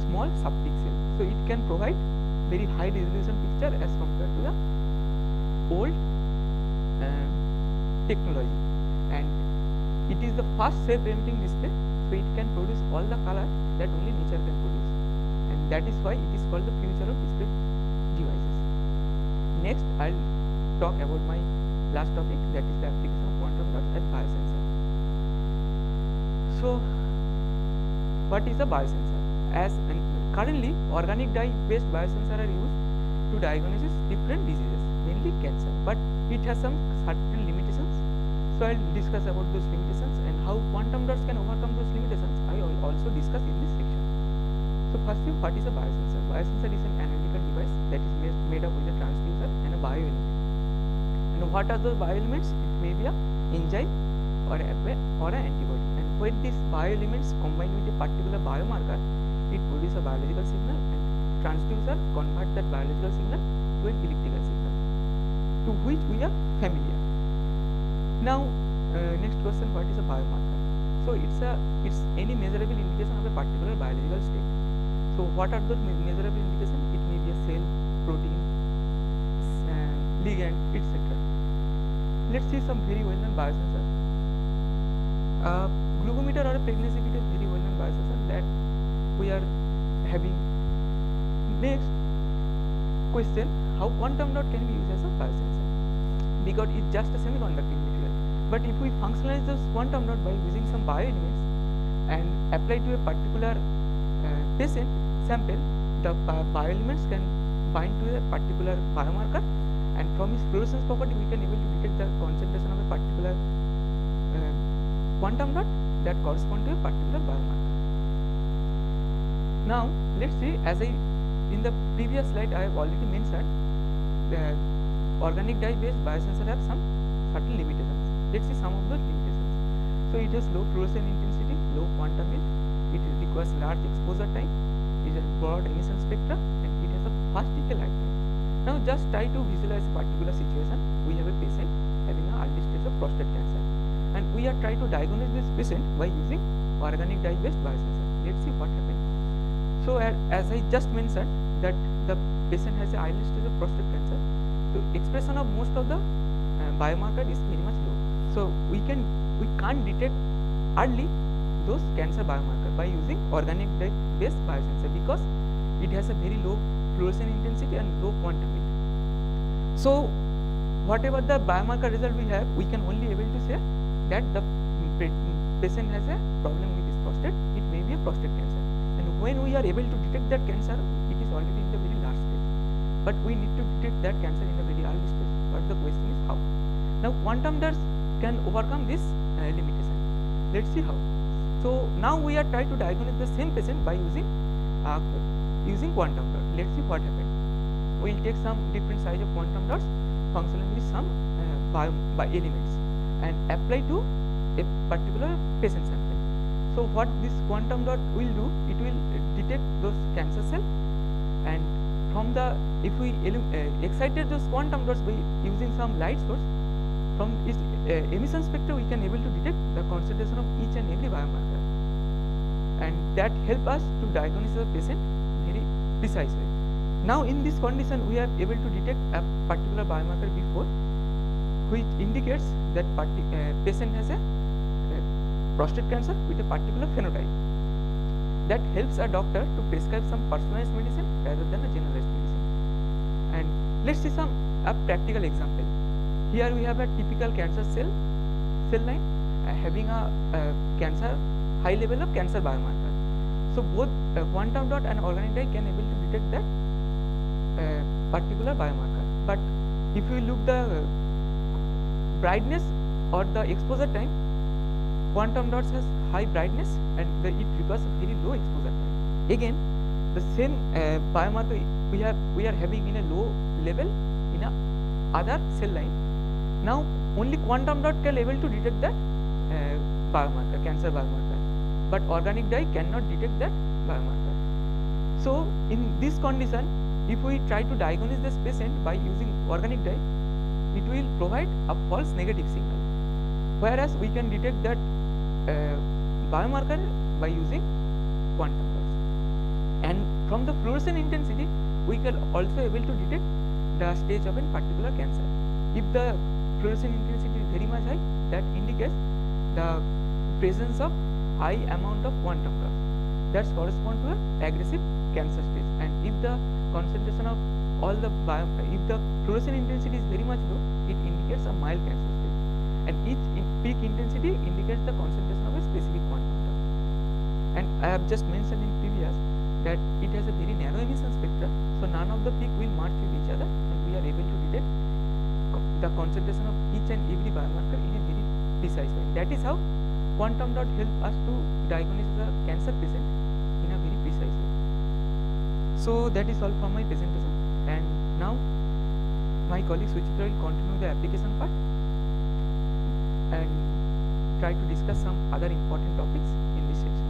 E: small subpixel, so it can provide very high resolution picture as compared to the old technology. And it is the first self-emitting display, so it can produce all the color that only nature can produce, and that is why it is called the future of display devices. Next, I'll talk about my last topic, that is the application of quantum dots as biosensor. So what is a biosensor? Currently organic dye based biosensor are used to diagnose different diseases, mainly cancer, but it has some certain limitations. So I'll discuss about those limitations and how quantum dots can overcome those limitations. I will also discuss in this section. So firstly, what is a biosensor? Biosensor is an analytical device that is made up with a transducer and a bioelement. And what are those bioelements? It may be a enzyme or an antibody. And when these bioelements combine with a particular biomarker, it produces a biological signal, and transducer convert that biological signal to an electrical signal, to which we are familiar. Now, next question: what is a biomarker? So it's any measurable indication of a particular biological state. So what are those measurable indications? It may be a cell, protein, ligand, etc. Let's see some very well-known biosensor. Glucometer or a pregnancy kit is very well-known biosensor that we are having. Next question: how quantum dot can be used as a biosensor? Because it's just a semiconducting material. But if we functionalize this quantum dot by using some bioelements and apply to a particular patient sample, the bioelements can bind to a particular biomarker, and from its fluorescence property we can able to detect the concentration of a particular quantum dot that correspond to a particular biomarker. Now let's see, in the previous slide I have already mentioned that organic dye based biosensor have some certain limitations. Let's see some of those limitations. So it has low fluorescence intensity, low quantum width, it requires large exposure time, it has broad emission spectra, and it has a fast decay lifetime. Now just try to visualize a particular situation. We have a patient having an early stage of prostate cancer, and we are trying to diagnose this patient by using organic dye based biosensor. Let's see what happens. So as I just mentioned that the patient has an early stage of prostate cancer, so expression of most of the biomarker is very much low. So we can't detect early those cancer biomarker by using organic dye based biosensor, because it has a very low fluorescence intensity and low quantum width. So whatever the biomarker result we have, we can only able to say that the patient has a problem with his prostate. It may be a prostate cancer, and when we are able to detect that cancer, it is already in the very but we need to detect that cancer in a very early stage. But the question is how. Now quantum dots can overcome this limitation. Let's see how. So now we are trying to diagnose the same patient by using quantum dot. Let's see what happens. We will take some different size of quantum dots functioning with some by elements and apply to a particular patient sample. So what this quantum dot will do, it will detect those cancer cells, and from the, if we excited those quantum dots by using some light source, from its emission spectra we can able to detect the concentration of each and every biomarker, and that help us to diagnose the patient very precise way. Now in this condition we are able to detect a particular biomarker before, which indicates that patient has a prostate cancer with a particular phenotype. That helps a doctor to prescribe some personalized medicine rather than a generalized medicine. And let's see a practical example. Here we have a typical cancer cell line having a high level of cancer biomarker. So both quantum dot and organic dye can able to detect that particular biomarker. But if we look the brightness or the exposure time, quantum dots has high brightness and it requires a very low exposure time. Again, the same biomarker we are having in a low level in a other cell line. Now only quantum dot can able to detect that biomarker, cancer biomarker, but organic dye cannot detect that biomarker. So in this condition, if we try to diagnose this patient by using organic dye, it will provide a false negative signal, whereas we can detect that biomarker by using quantum dots. And from the fluorescent intensity, we can also able to detect the stage of a particular cancer. If the fluorescent intensity is very much high, that indicates the presence of high amount of quantum dots. That corresponds to an aggressive cancer stage. And if the concentration of all the if the fluorescent intensity is very much low, it indicates a mild cancer stage. And each peak intensity indicates the concentration of a specific quantum dot. And I have just mentioned in previous that it has a very narrow emission spectra, so none of the peak will merge with each other, and we are able to detect the concentration of each and every biomarker in a very precise way. That is how quantum dot help us to diagnose the cancer patient in a very precise way. So that is all from my presentation, and now my colleague Suchitra will continue the application part and try to discuss some other important topics in this section.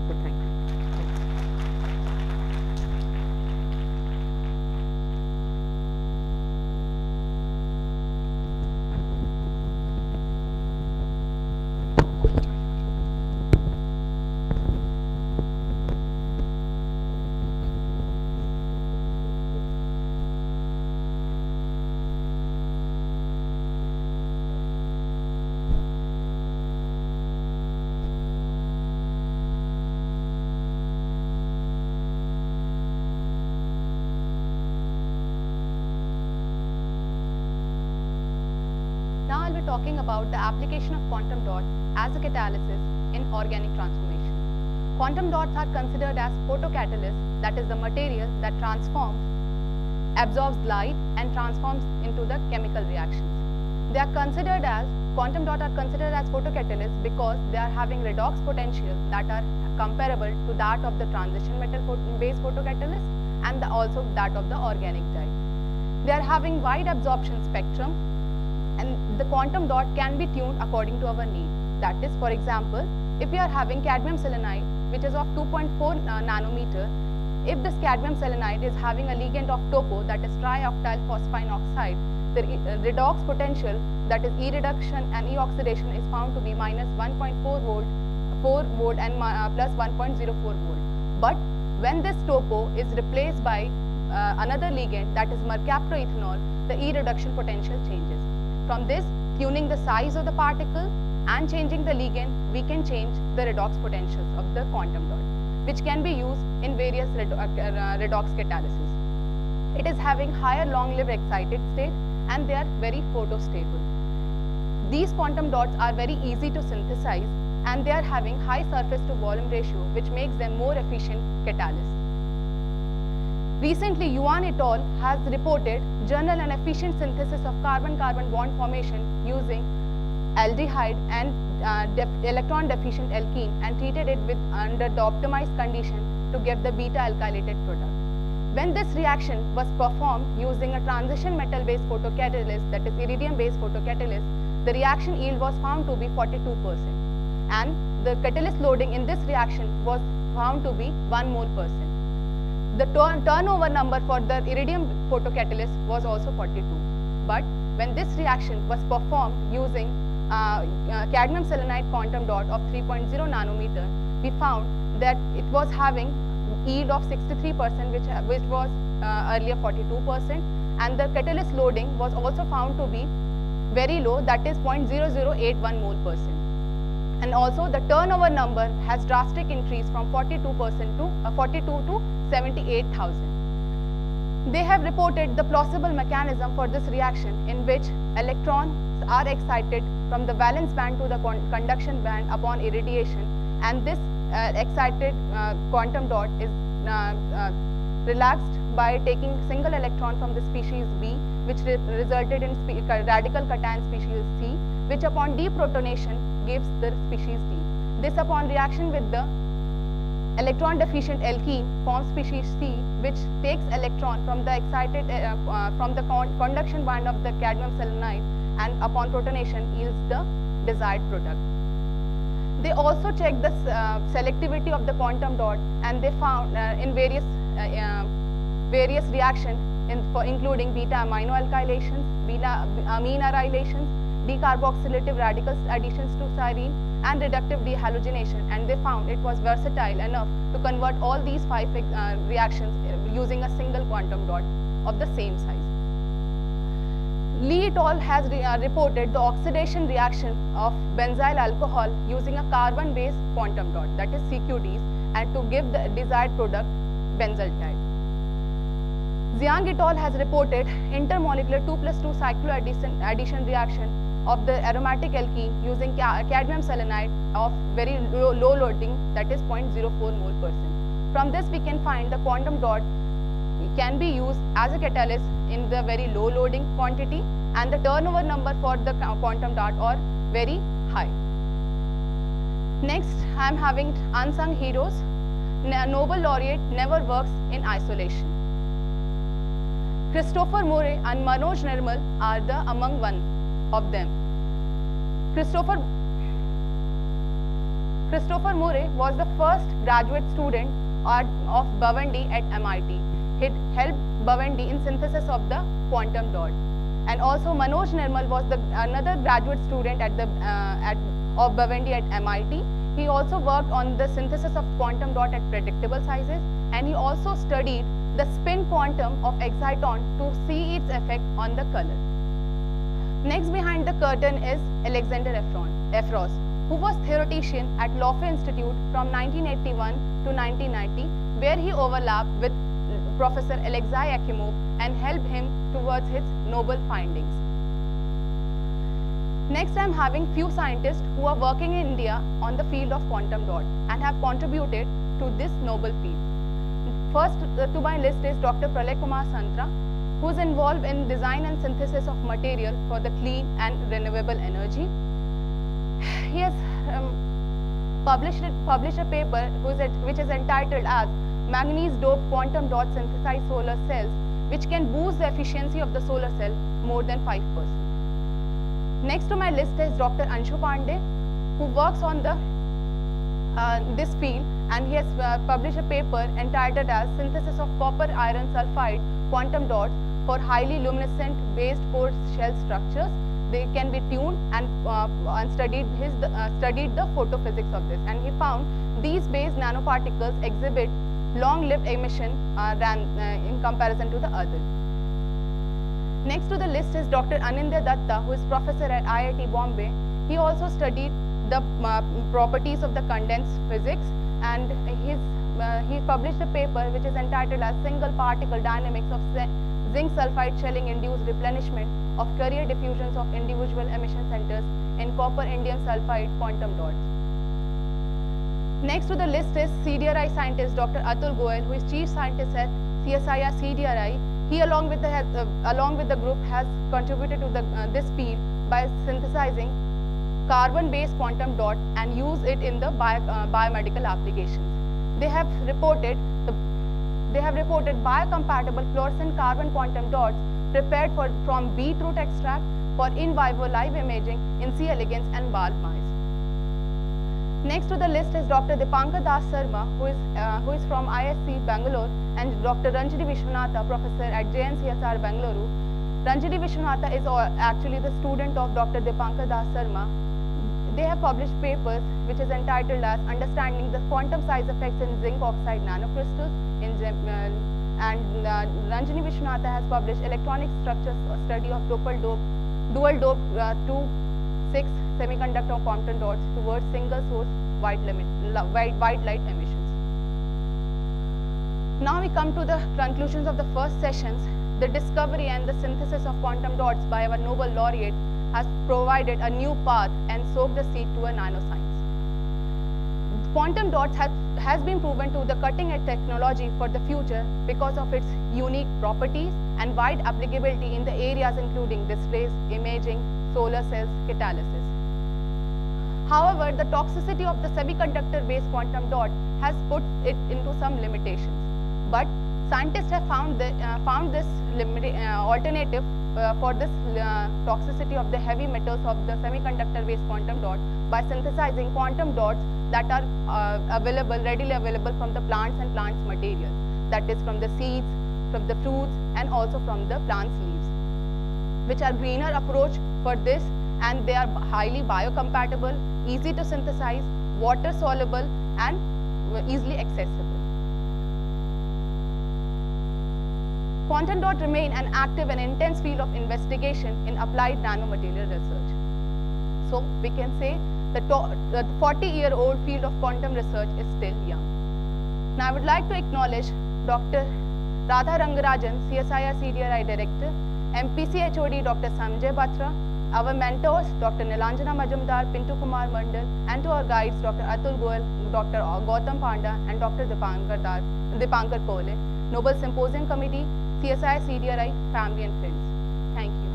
E: So thank you.
C: Now I'll be talking about the application of quantum dot as a catalysis in organic transformation. Quantum dots are considered as photocatalysts, that is the material that transforms, absorbs light and transforms into the chemical reactions. They are considered as, quantum dots are considered as photocatalysts because they are having redox potential that are comparable to that of the transition metal based photocatalyst and also that of the organic dye. They are having wide absorption spectrum, and the quantum dot can be tuned according to our need. That is, for example, if we are having cadmium selenide which is of 2.4 nanometer, if this cadmium selenide is having a ligand of topo, that is trioctyl phosphine oxide, the redox potential, that is E reduction and E oxidation, is found to be minus 1.4 volt, 4 volt and plus 1.04 volt. But when this topo is replaced by another ligand, that is mercaptoethanol, the E reduction potential changes. From this, tuning the size of the particle and changing the ligand, we can change the redox potentials of the quantum dot, which can be used in various redox catalysis. It is having higher long-lived excited state and they are very photostable. These quantum dots are very easy to synthesize and they are having high surface to volume ratio, which makes them more efficient catalysts. Recently, Yuan et al. Has reported journal and efficient synthesis of carbon-carbon bond formation using aldehyde and electron deficient alkene and treated it with under the optimized condition to get the beta alkylated product. When this reaction was performed using a transition metal based photocatalyst, that is iridium based photocatalyst, the reaction yield was found to be 42%, and the catalyst loading in this reaction was found to be 1 mole %. The turnover number for the iridium photocatalyst was also 42. But when this reaction was performed using cadmium selenide quantum dot of 3.0 nanometer, we found that it was having yield of 63%, which was earlier 42%, and the catalyst loading was also found to be very low, that is 0.0081 mole %. And also the turnover number has drastic increase from 42% to 42 to 78,000. They have reported the plausible mechanism for this reaction in which electrons are excited from the valence band to the conduction band upon irradiation, and this excited quantum dot is relaxed by taking single electron from the species B, which resulted in radical cation species C, which upon deprotonation gives the species D. This upon reaction with the electron deficient alkene forms species C, which takes electron from the excited from the conduction band of the cadmium selenide, and upon protonation yields the desired product. They also checked the selectivity of the quantum dot, and they found in various reactions including beta amino alkylations, beta amine arylations, decarboxylative radical additions to styrene, and reductive dehalogenation, and they found it was versatile enough to convert all these 5 reactions using a single quantum dot of the same size. Lee et al. Has reported the oxidation reaction of benzyl alcohol using a carbon-based quantum dot, that is CQDs, and to give the desired product benzaldehyde. Zhang et al. Has reported intermolecular 2+2 cycloaddition reaction of the aromatic alkene using cadmium selenide of very low loading, that is 0.04 mole %. From this we can find the quantum dot can be used as a catalyst in the very low loading quantity, and the turnover number for the quantum dot are very high. Next, I am having unsung heroes. Nobel laureate never works in isolation. Christopher Murray and Manoj Nirmal are among one of them. Christopher Murray was the first graduate student of Bhavandy at MIT. He helped Bhavandy in synthesis of the quantum dot. And also Manoj Nirmal was another graduate student of Bhavandy at MIT. He also worked on the synthesis of quantum dot at predictable sizes, and he also studied the spin quantum of exciton to see its effect on the color. Next behind the curtain is Alexander Efros, who was theoretician at Loffe Institute from 1981 to 1990, where he overlapped with Professor Alexei Akimov and helped him towards his Nobel findings. Next, I am having few scientists who are working in India on the field of quantum dot and have contributed to this Nobel field. First to my list is Dr. Pralay Kumar Santra, who is involved in design and synthesis of material for the clean and renewable energy. He has published a paper which is entitled as Manganese Doped Quantum Dot Synthesized Solar Cells, which can boost the efficiency of the solar cell more than 5%. Next to my list is Dr. Anshu Pandey, who works on this field, and he has published a paper entitled as Synthesis of Copper Iron Sulfide Quantum Dots for Highly Luminescent Based Core Shell Structures. They can be tuned and studied the photophysics of this, and he found these base nanoparticles exhibit long-lived emission in comparison to the other. Next to the list is Dr. Anindya Datta, who is professor at IIT Bombay. He also studied the properties of the condensed physics, and he published a paper which is entitled as Single Particle Dynamics of Zinc Sulfide Shelling Induced Replenishment of Carrier Diffusions of Individual Emission Centers in Copper Indium Sulfide Quantum Dots. Next to the list is CDRI scientist Dr. Atul Goyal, who is chief scientist at CSIR-CDRI, he along with the group has contributed to this field by synthesizing carbon-based quantum dot and use it in the biomedical applications. They have reported biocompatible fluorescent carbon quantum dots prepared from beetroot extract for in vivo live imaging in C. elegans and wild mice. Next to the list is Dr. Dipankar Das Sarma, who is from ISC Bangalore, and Dr. Ranjini Vishwanatha, professor at JNCSR Bangalore. Ranjini Vishwanatha is actually the student of Dr. Dipankar Das Sarma. They have published papers which is entitled as Understanding the Quantum Size Effects in Zinc Oxide Nanocrystals, and Ranjini Vishwanatha has published Electronic Structures Study of Dual Dope 2,6 Semiconductor quantum dots towards single source white light emissions. Now we come to the conclusions of the first sessions. The discovery and the synthesis of quantum dots by our Nobel laureate has provided a new path and sowed the seed to a nanoscience. Quantum dots has been proven to the cutting edge technology for the future because of its unique properties and wide applicability in the areas including displays, imaging, solar cells, catalysis. However, the toxicity of the semiconductor-based quantum dot has put it into some limitations. But scientists have found this alternative for this toxicity of the heavy metals of the semiconductor-based quantum dot by synthesizing quantum dots that are readily available from the plants and plants materials. That is from the seeds, from the fruits, and also from the plant's leaves, which are greener approach for this, and they are highly biocompatible, easy to synthesize, water soluble, and easily accessible. Quantum dot remain an active and intense field of investigation in applied nanomaterial research. So we can say the 40-year-old field of quantum research is still young. Now I would like to acknowledge Dr. Radha Rangarajan, CSIR-CDRI Director, MPC HOD Dr. Sanjay Batra, our mentors Dr. Nilanjana Majumdar, Pintu Kumar Mandal, and to our guides Dr. Atul Goel, Dr. Gautam Panda, and Dr. Dipankar Kole, Nobel Symposium Committee, CSIR-CDRI, family and friends. Thank you.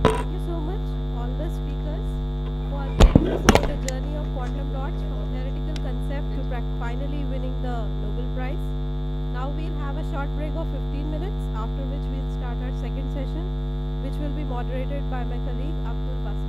A: Thank you so much, all the speakers, for taking us through the journey of quantum dots from theoretical concept to finally winning the Nobel Prize. Now we'll have a short break of 15 minutes, after which we'll start our second session, which will be moderated by my colleague Abdul Basit.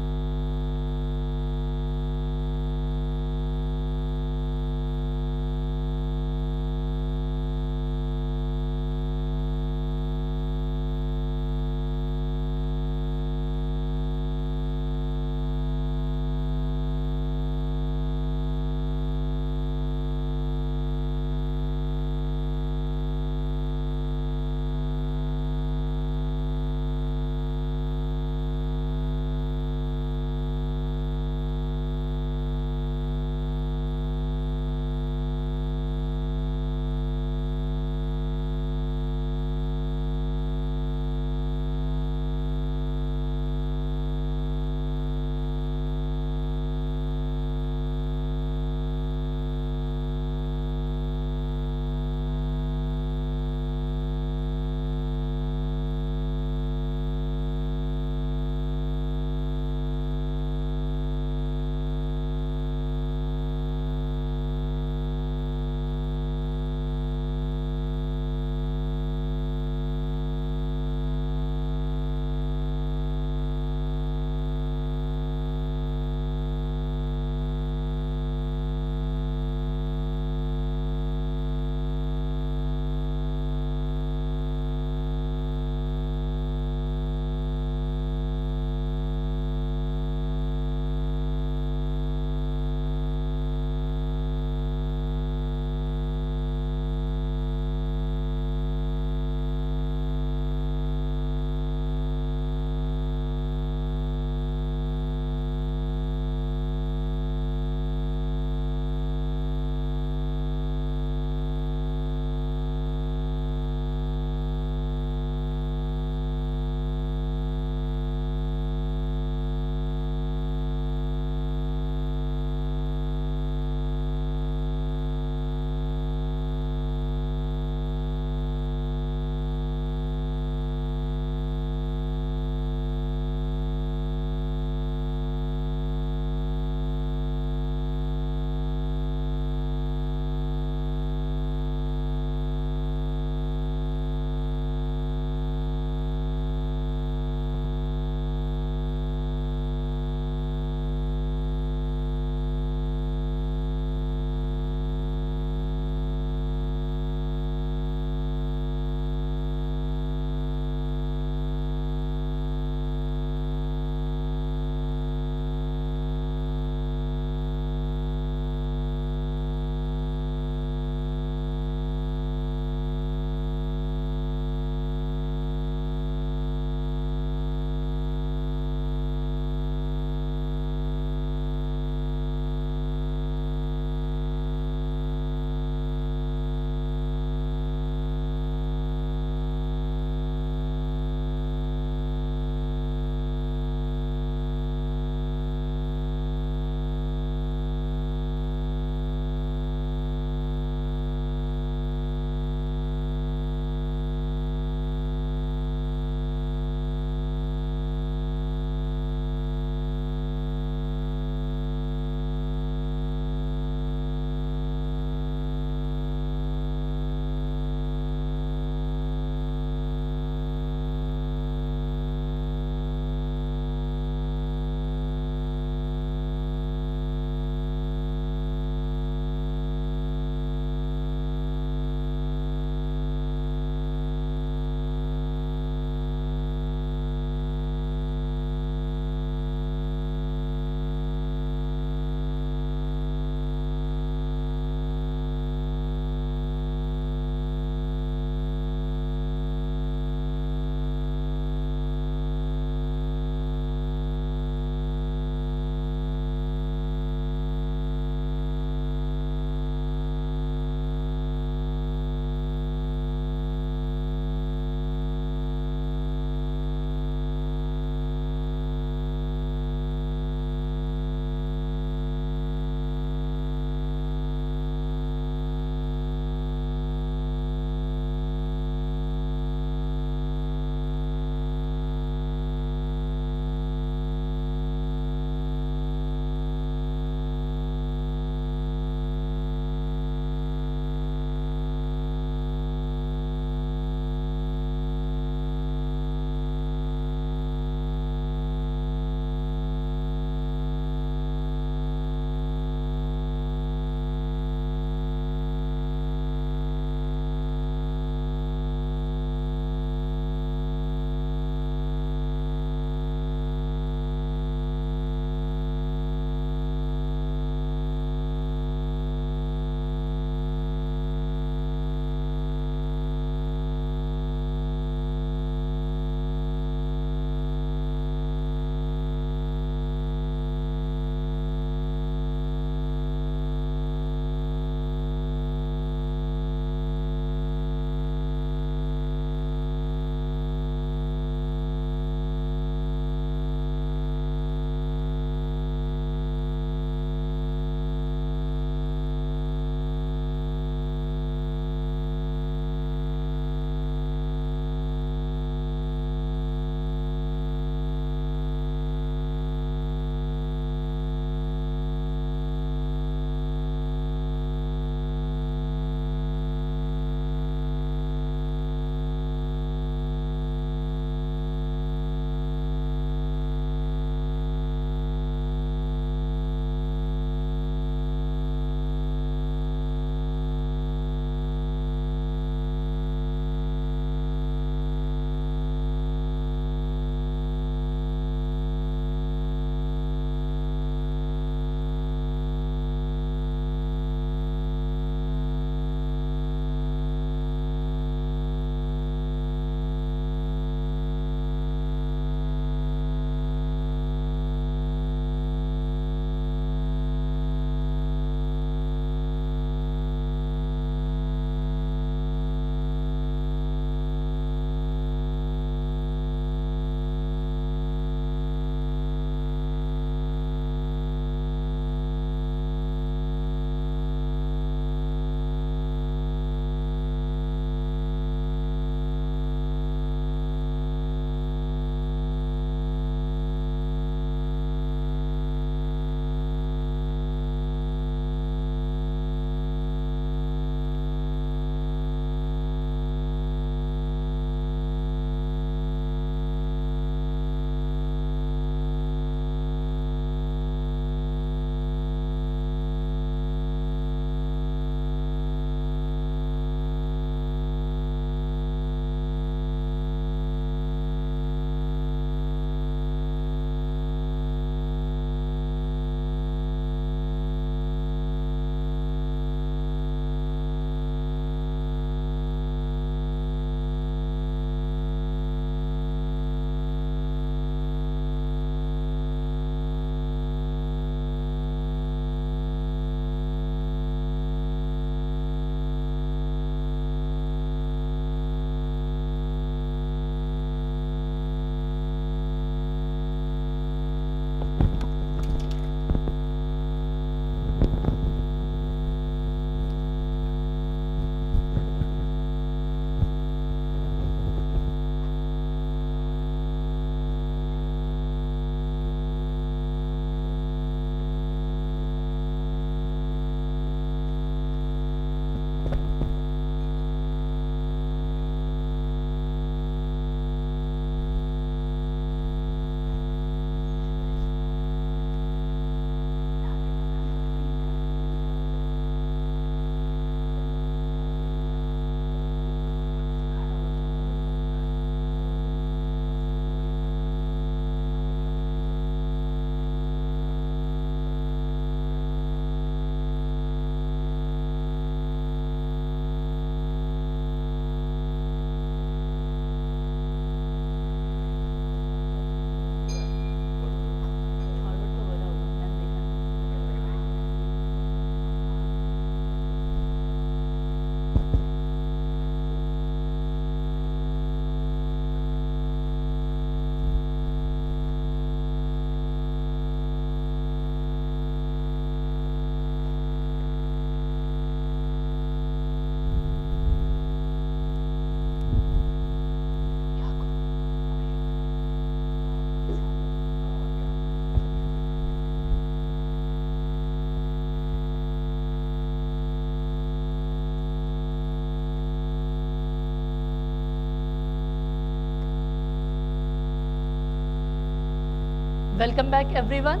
F: Welcome back, everyone.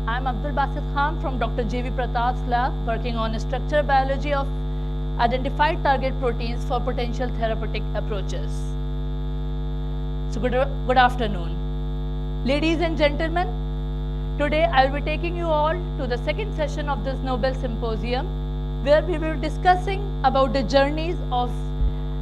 F: I'm Abdul Basit Khan from Dr. J.V. Pratap's lab, working on structural biology of identified target proteins for potential therapeutic approaches. So good afternoon. Ladies and gentlemen, today I will be taking you all to the second session of this Nobel Symposium, where we will be discussing about the journeys of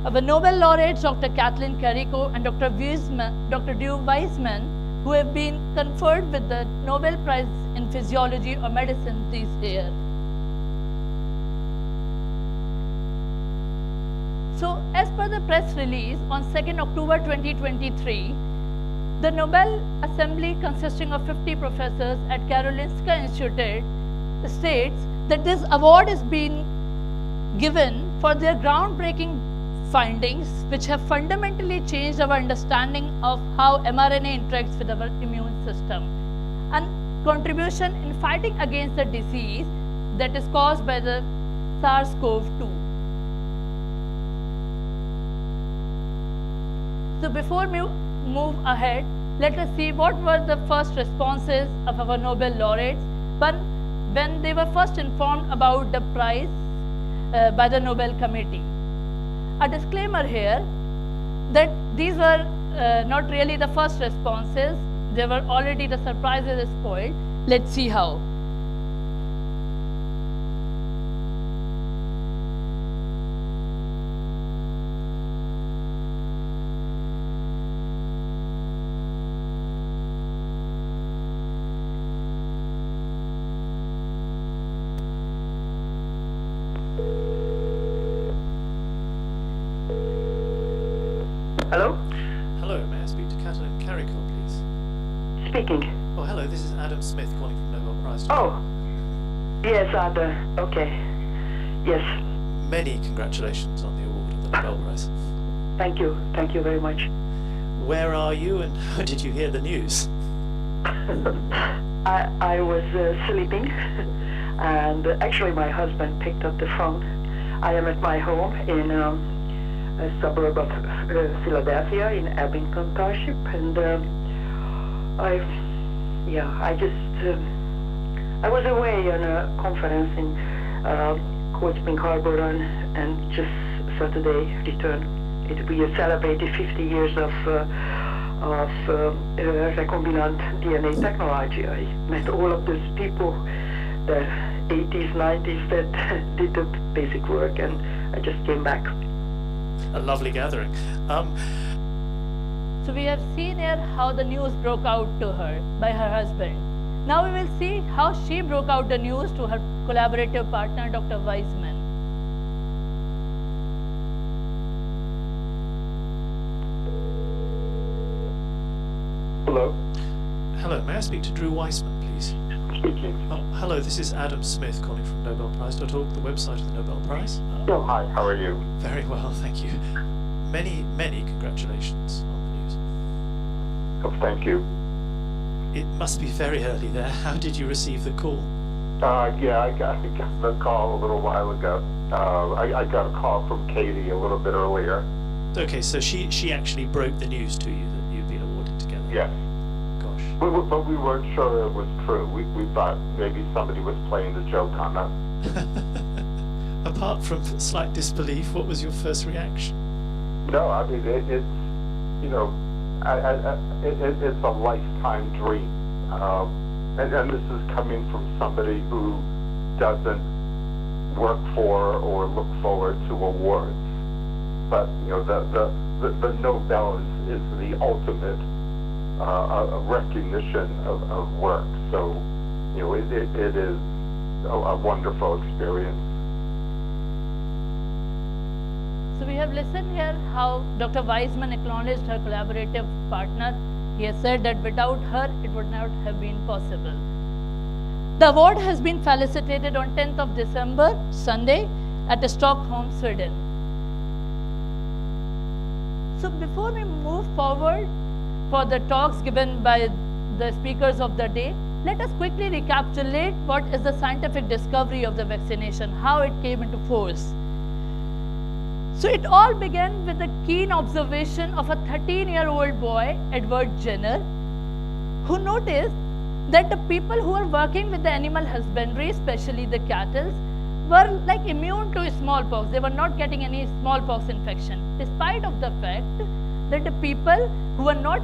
F: our Nobel laureates, Dr. Kathleen Carrico and Dr. Drew Weissman, who have been conferred with the Nobel Prize in Physiology or Medicine this year. So, as per the press release on 2nd October 2023, the Nobel Assembly, consisting of 50 professors at Karolinska Institute, states that this award is being given for their groundbreaking findings, which have fundamentally changed our understanding of how mRNA interacts with our immune system, and contribution in fighting against the disease that is caused by the SARS-CoV-2. So before we move ahead, let us see what were the first responses of our Nobel laureates when they were first informed about the prize by the Nobel Committee. A disclaimer here that these were not really the first responses. They were already the surprises spoiled. Let's see how.
G: Hello?
H: Hello, may I speak to Kathleen Carrico, please?
G: Speaking.
H: Oh, hello, this is Adam Smith calling from Nobel Prize.
G: Oh, yes, okay. Yes,
H: Many congratulations on the award of the Nobel Prize.
G: thank you very much.
H: Where are you and how did you hear the news?
G: I was sleeping, and actually my husband picked up the phone. I am at my home in a suburb of Philadelphia in Abington Township, and I was away on a conference in Cold Spring Harbor, and just Saturday returned. It will celebrate the 50 years of recombinant DNA technology. I met all of those people, the 80s, 90s that did the basic work, and I just came back.
H: A lovely gathering.
F: So we have seen here how the news broke out to her by her husband. Now we will see how she broke out the news to her collaborative partner, Dr. Weissman.
I: Hello,
H: Hello, may I speak to Drew Weissman, please?
I: speaking.
H: Oh, hello, this is Adam Smith calling from NobelPrize.org, the website of the Nobel Prize.
I: Oh, hi, how are you?
H: Very well, thank you. Many congratulations on the news.
I: Oh, thank you.
H: It must be very early there. How did you receive the call?
I: Yeah, I got the call a little while ago. I got a call from Katie a little bit earlier.
H: Okay, so she actually broke the news to you that you'd been awarded together.
I: Yes.
H: Gosh.
I: But we weren't sure it was true. We thought maybe somebody was playing the joke on us.
H: Apart from slight disbelief, what was your first reaction?
I: No, I mean, it's, you know, it's a lifetime dream. And this is coming from somebody who doesn't work for or look forward to awards. But, you know, the Nobel is the ultimate recognition of work. So, you know, it is a wonderful experience.
F: So we have listened here how Dr. Weissman acknowledged her collaborative partner. He has said that without her, it would not have been possible. The award has been felicitated on 10th of December, Sunday, at Stockholm, Sweden. So before we move forward for the talks given by the speakers of the day, let us quickly recapitulate what is the scientific discovery of the vaccination, how it came into force. So it all began with the keen observation of a 13-year-old boy, Edward Jenner, who noticed that the people who are working with the animal husbandry, especially the cattle, were like immune to smallpox. They were not getting any smallpox infection, despite of the fact that the people who were not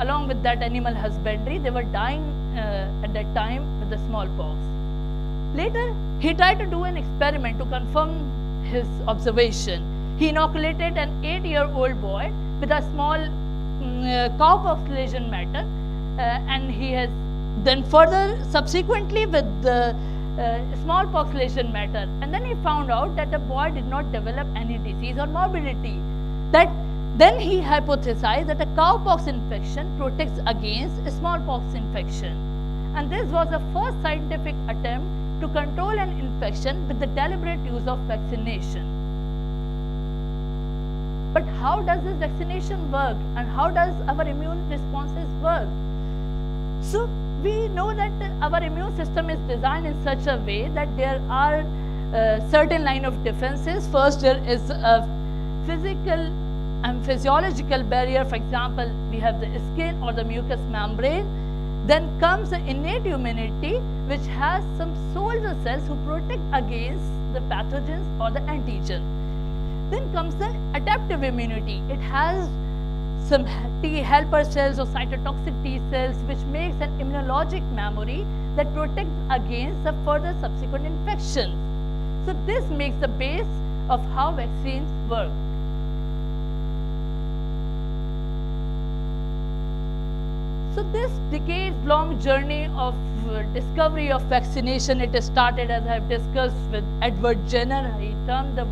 F: along with that animal husbandry, they were dying at that time with the smallpox. Later, he tried to do an experiment to confirm his observation. He inoculated an 8-year-old boy with a small cowpox lesion matter, and he has then further subsequently with the smallpox lesion matter, and then he found out that the boy did not develop any disease or morbidity. That then he hypothesized that a cowpox infection protects against a smallpox infection, and this was the first scientific attempt to control an infection with the deliberate use of vaccination. But how does this vaccination work, and how does our immune responses work? So we know that our immune system is designed in such a way that there are certain line of defenses. First, there is a physical and physiological barrier. For example, we have the skin or the mucous membrane. Then comes the innate immunity, which has some soldier cells who protect against the pathogens or the antigen. Then comes the adaptive immunity. It has some T helper cells or cytotoxic T cells, which makes an immunologic memory that protects against the further subsequent infections. So this makes the base of how vaccines work. So this decades-long journey of discovery of vaccination, it started, as I have discussed, with Edward Jenner. He termed the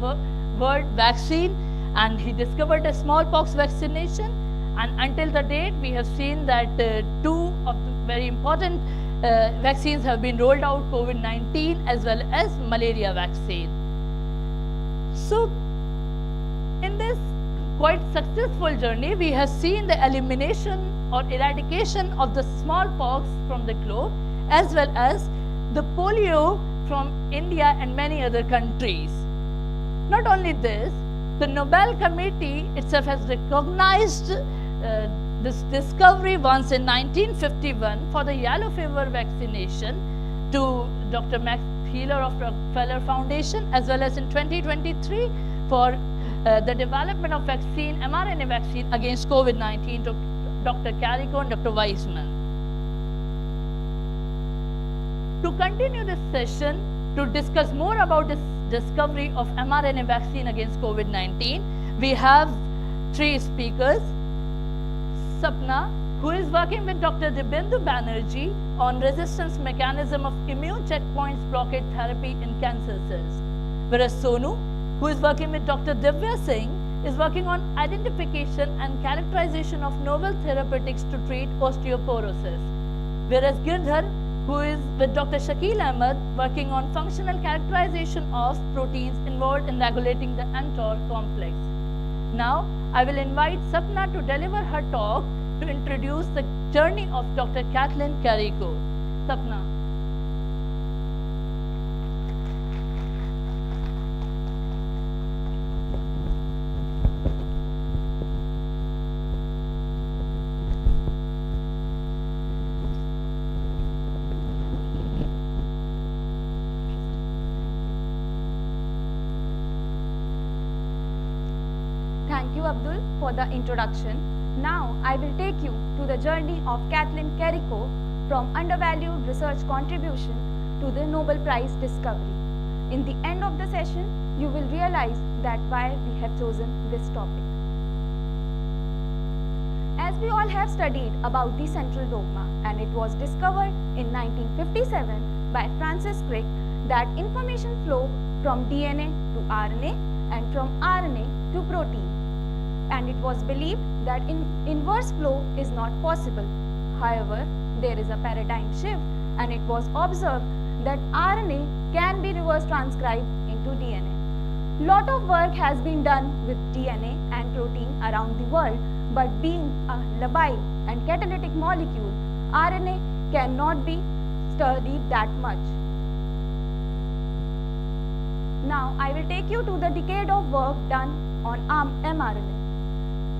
F: word vaccine, and he discovered a smallpox vaccination. And until the date, we have seen that 2 of the very important vaccines have been rolled out, COVID-19 as well as malaria vaccine. So in this quite successful journey, we have seen the elimination or eradication of the smallpox from the globe, as well as the polio from India and many other countries. Not only this, the Nobel Committee itself has recognized this discovery once in 1951 for the yellow fever vaccination to Dr. Max Healer of Rockefeller Foundation, as well as in 2023 for the development of vaccine, mRNA vaccine against COVID-19 to Dr. Carrico and Dr. Weissman. To continue this session, to discuss more about this discovery of mRNA vaccine against COVID-19, we have 3 speakers. Sapna, who is working with Dr. Dibyendu Banerjee on resistance mechanism of immune checkpoints blockade therapy in cancer cells. Whereas Sonu, who is working with Dr. Divya Singh, is working on identification and characterization of novel therapeutics to treat osteoporosis. Whereas Girdhar, who is with Dr. Shakil Ahmed, working on functional characterization of proteins involved in regulating the mTOR complex. Now, I will invite Sapna to deliver her talk to introduce the journey of Dr. Kathleen Carrico. Sapna.
C: Thank you, Abdul, for the introduction. Now, I will take you to the journey of Kathleen Carrico from undervalued research contribution to the Nobel Prize discovery. In the end of the session, you will realize that why we have chosen this topic. As we all have studied about the central dogma, and it was discovered in 1957 by Francis Crick that information flow from DNA to RNA and from RNA to protein. And it was believed that inverse flow is not possible. However, there is a paradigm shift, and it was observed that RNA can be reverse transcribed into DNA. Lot of work has been done with DNA and protein around the world, but being a labile and catalytic molecule, RNA cannot be studied that much. Now, I will take you to the decade of work done on mRNA.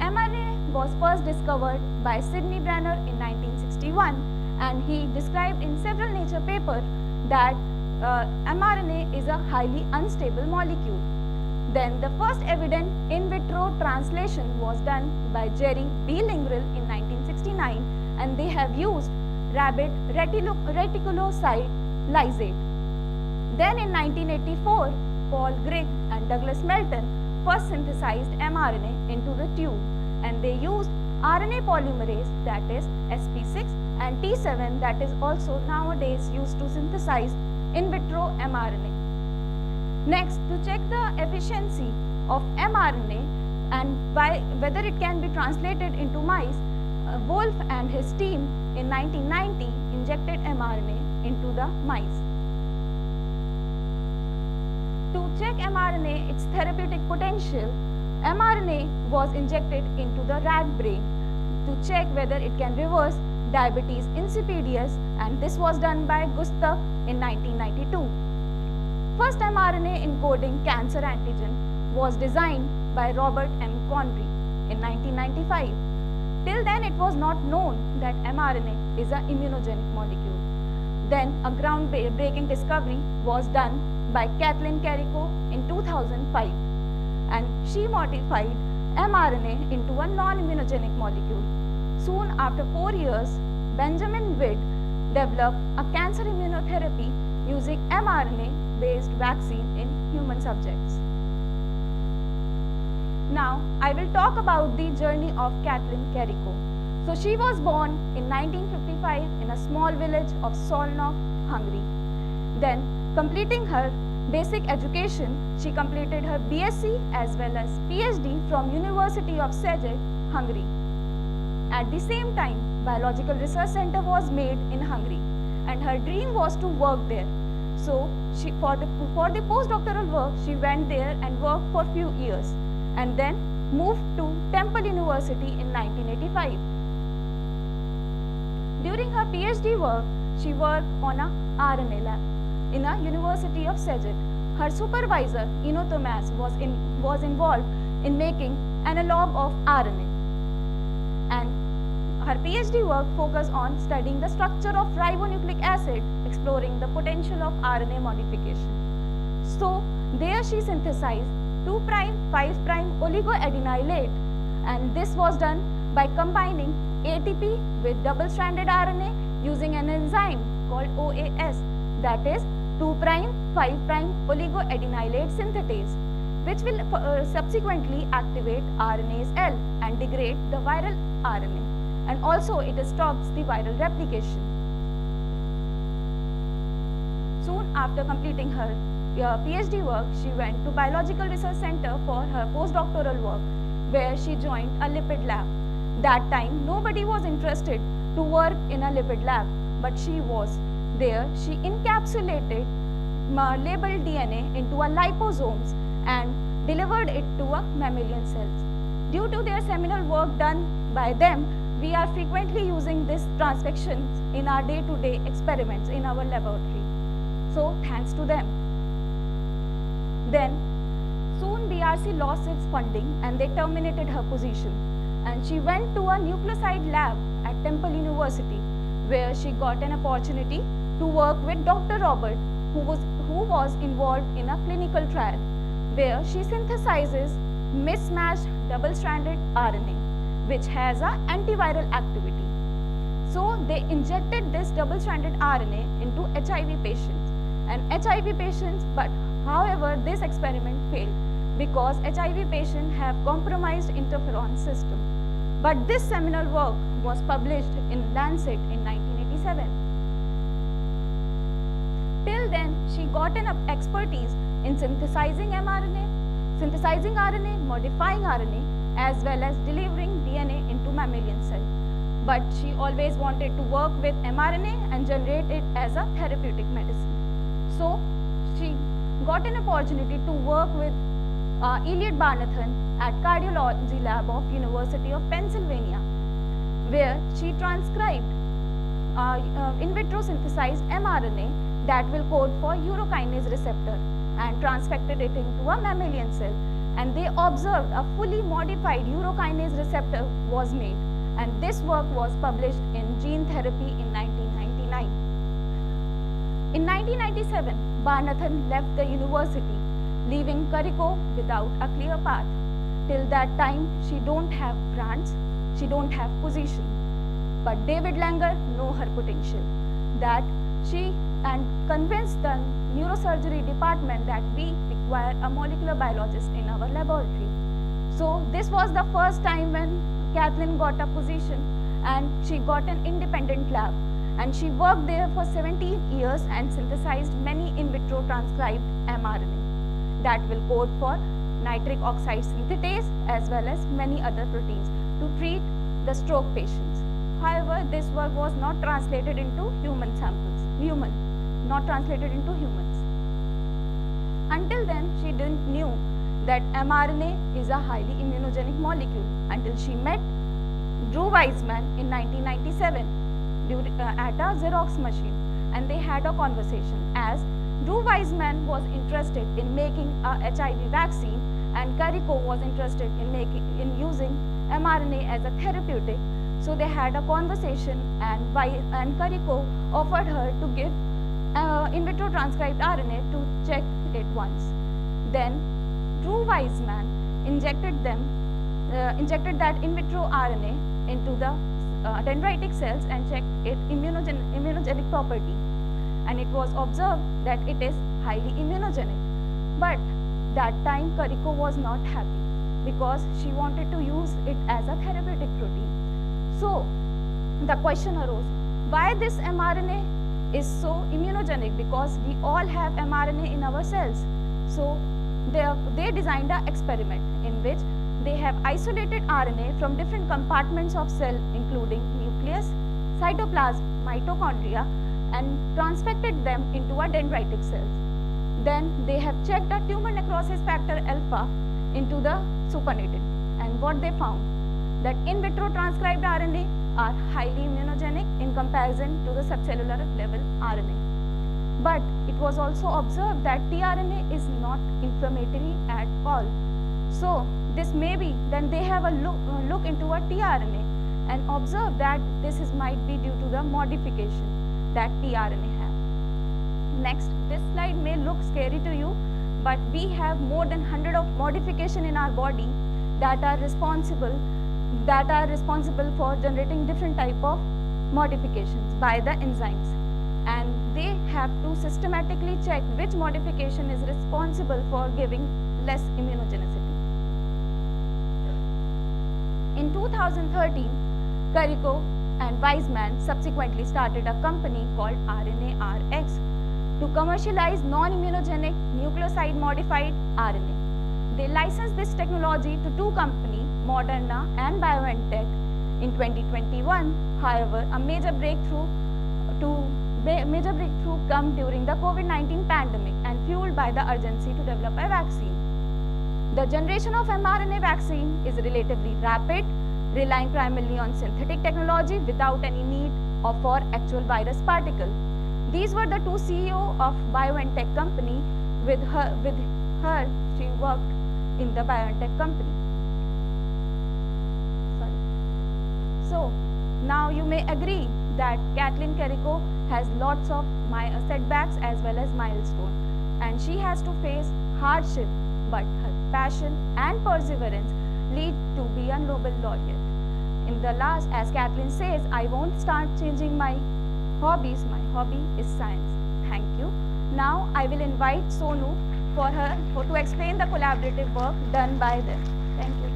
C: mRNA was first discovered by Sidney Brenner in 1961, and he described in several Nature papers that mRNA is a highly unstable molecule. Then the first evident in vitro translation was done by Jerry B. Lingrel in 1969, and they have used rabbit reticulocyte lysate. Then in 1984, Paul Grigg and Douglas Melton first synthesized mRNA into the tube, and they used RNA polymerase, that is sp6, and T7, that is also nowadays used to synthesize in vitro mRNA. Next, to check the efficiency of mRNA and whether it can be translated into mice, Wolf and his team in 1990 injected mRNA into the mice. To check mRNA, its therapeutic potential, mRNA was injected into the rat brain to check whether it can reverse diabetes insipidus, and this was done by Gustav in 1992. First mRNA encoding cancer antigen was designed by Robert M. Conry in 1995. Till then, it was not known that mRNA is an immunogenic molecule. Then a groundbreaking discovery was done by Kathleen Carrico in 2005, and she modified mRNA into a non-immunogenic molecule. Soon after 4 years, Benjamin Witt developed a cancer immunotherapy using mRNA-based vaccine in human subjects. Now, I will talk about the journey of Kathleen Carrico. So, she was born in 1955 in a small village of Szolnok, Hungary. Then, completing her basic education, she completed her BSc as well as PhD from University of Szeged, Hungary. At the same time, Biological Research Center was made in Hungary, and her dream was to work there. So, for the postdoctoral work, she went there and worked for few years, and then moved to Temple University in 1985. During her PhD work, she worked on a RNA lab in a University of Szeged. Her supervisor, Ino Thomas, was involved in making analog of RNA. And her PhD work focused on studying the structure of ribonucleic acid, exploring the potential of RNA modification. So, there she synthesized 2', 5' oligoadenylate, and this was done by combining ATP with double-stranded RNA using an enzyme called OAS, that is 2', 5' oligoadenylate synthetase, which will subsequently activate RNase L and degrade the viral RNA, and also it stops the viral replication. Soon after completing her PhD work, she went to Biological Research Center for her postdoctoral work, where she joined a lipid lab. That time, nobody was interested to work in a lipid lab, but she was there. She encapsulated labeled DNA into a liposomes and delivered it to a mammalian cells. Due to their seminal work done by them, we are frequently using this transfections in our day-to-day experiments in our laboratory. So, thanks to them. Then, soon BRC lost its funding and they terminated her position. And she went to a nucleoside lab at Temple University, where she got an opportunity to work with Dr. Robert, who was involved in a clinical trial, where she synthesizes mismatched double-stranded RNA, which has an antiviral activity. So, they injected this double-stranded RNA into HIV patients, and HIV patients, but however, this experiment failed because HIV patients have compromised interferon system. But this seminal work was published in Lancet in 1987. Till then, she got an expertise in synthesizing RNA, modifying RNA, as well as delivering DNA into mammalian cell. But she always wanted to work with mRNA and generate it as a therapeutic medicine. So, she got an opportunity to work with Eliot Barnathan at Cardiology Lab of University of Pennsylvania, where she transcribed in vitro synthesized mRNA that will code for urokinase receptor and transfected it into a mammalian cell. And they observed a fully modified urokinase receptor was made, and this work was published in Gene Therapy in 1990. 1999. In 1997, Barnathan left the university, leaving Kariko without a clear path. Till that time, she don't have grants, she don't have position. But David Langer know her potential, that she and convinced the neurosurgery department that we require a molecular biologist in our laboratory. So this was the first time when Kathleen got a position and she got an independent lab. And she worked there for 17 years and synthesized many in vitro transcribed mRNA that will code for nitric oxide synthetase as well as many other proteins to treat the stroke patients. However, this work was not translated into human samples, not translated into humans. Until then, she didn't knew that mRNA is a highly immunogenic molecule until she met Drew Weissman in 1997 at a Xerox machine, and they had a conversation as Drew Weissman was interested in making a HIV vaccine and Kariko was interested in using mRNA as a therapeutic. So they had a conversation and Kariko offered her to give in vitro transcribed RNA to check it once. Then Drew Weissman injected that in vitro RNA into the dendritic cells and checked its immunogenic property. And it was observed that it is highly immunogenic. But that time Kariko was not happy because she wanted to use it as a therapeutic protein. So the question arose, why this mRNA is so immunogenic? Because we all have mRNA in our cells. So they designed an experiment in which they have isolated RNA from different compartments of cell, including nucleus, cytoplasm, mitochondria, and transfected them into a dendritic cells. Then they have checked a tumor necrosis factor alpha into the supernatant, and what they found, that in vitro transcribed RNA are highly immunogenic in comparison to the subcellular level RNA. But it was also observed that tRNA is not inflammatory at all. So this may be, then they have a look into a tRNA and observe that this might be due to the modification that tRNA have. Next, this slide may look scary to you, but we have more than 100 of modification in our body that are responsible for generating different type of modifications by the enzymes. And they have to systematically check which modification is responsible for giving less immunogenicity. In 2013, Kariko and Weissman subsequently started a company called RNA-RX to commercialize non-immunogenic nucleoside modified RNA. They licensed this technology to two companies, Moderna and BioNTech, in 2021. However, a major breakthrough come during the COVID-19 pandemic and fueled by the urgency to develop a vaccine. The generation of mRNA vaccine is relatively rapid, relying primarily on synthetic technology without any need for actual virus particle. These were the two CEO of BioNTech company. With her, she worked in the BioNTech company. So now you may agree that Kathleen Kariko has lots of setbacks as well as milestones, and she has to face hardship, but her passion and perseverance lead to be a Nobel laureate. In the last, as Kathleen says, I won't start changing my hobbies. My hobby is science. Thank you. Now I will invite Sonu to explain the collaborative work done by them. Thank you.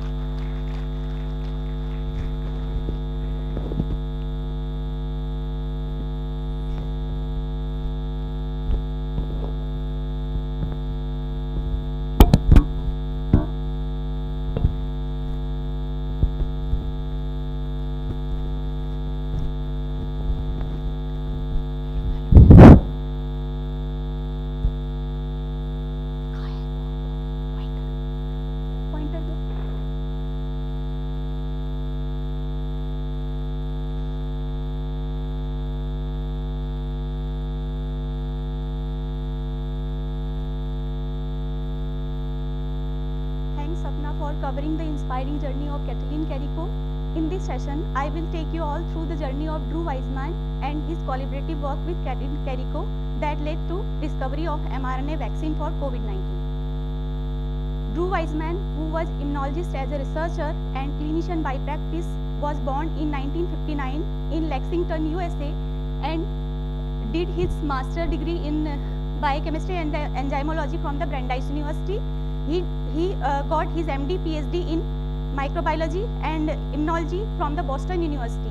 J: Thanks, Sapna, for covering the inspiring journey of Kathleen Kariko. In this session, I will take you all through the journey of Drew Weissman and his collaborative work with Carico that led to discovery of mRNA vaccine for COVID-19. Drew Weissman, who was immunologist as a researcher and clinician by practice, was born in 1959 in Lexington, USA, and did his master's degree in biochemistry and enzymology from the Brandeis University. He got his MD, PhD in microbiology and immunology from the Boston University.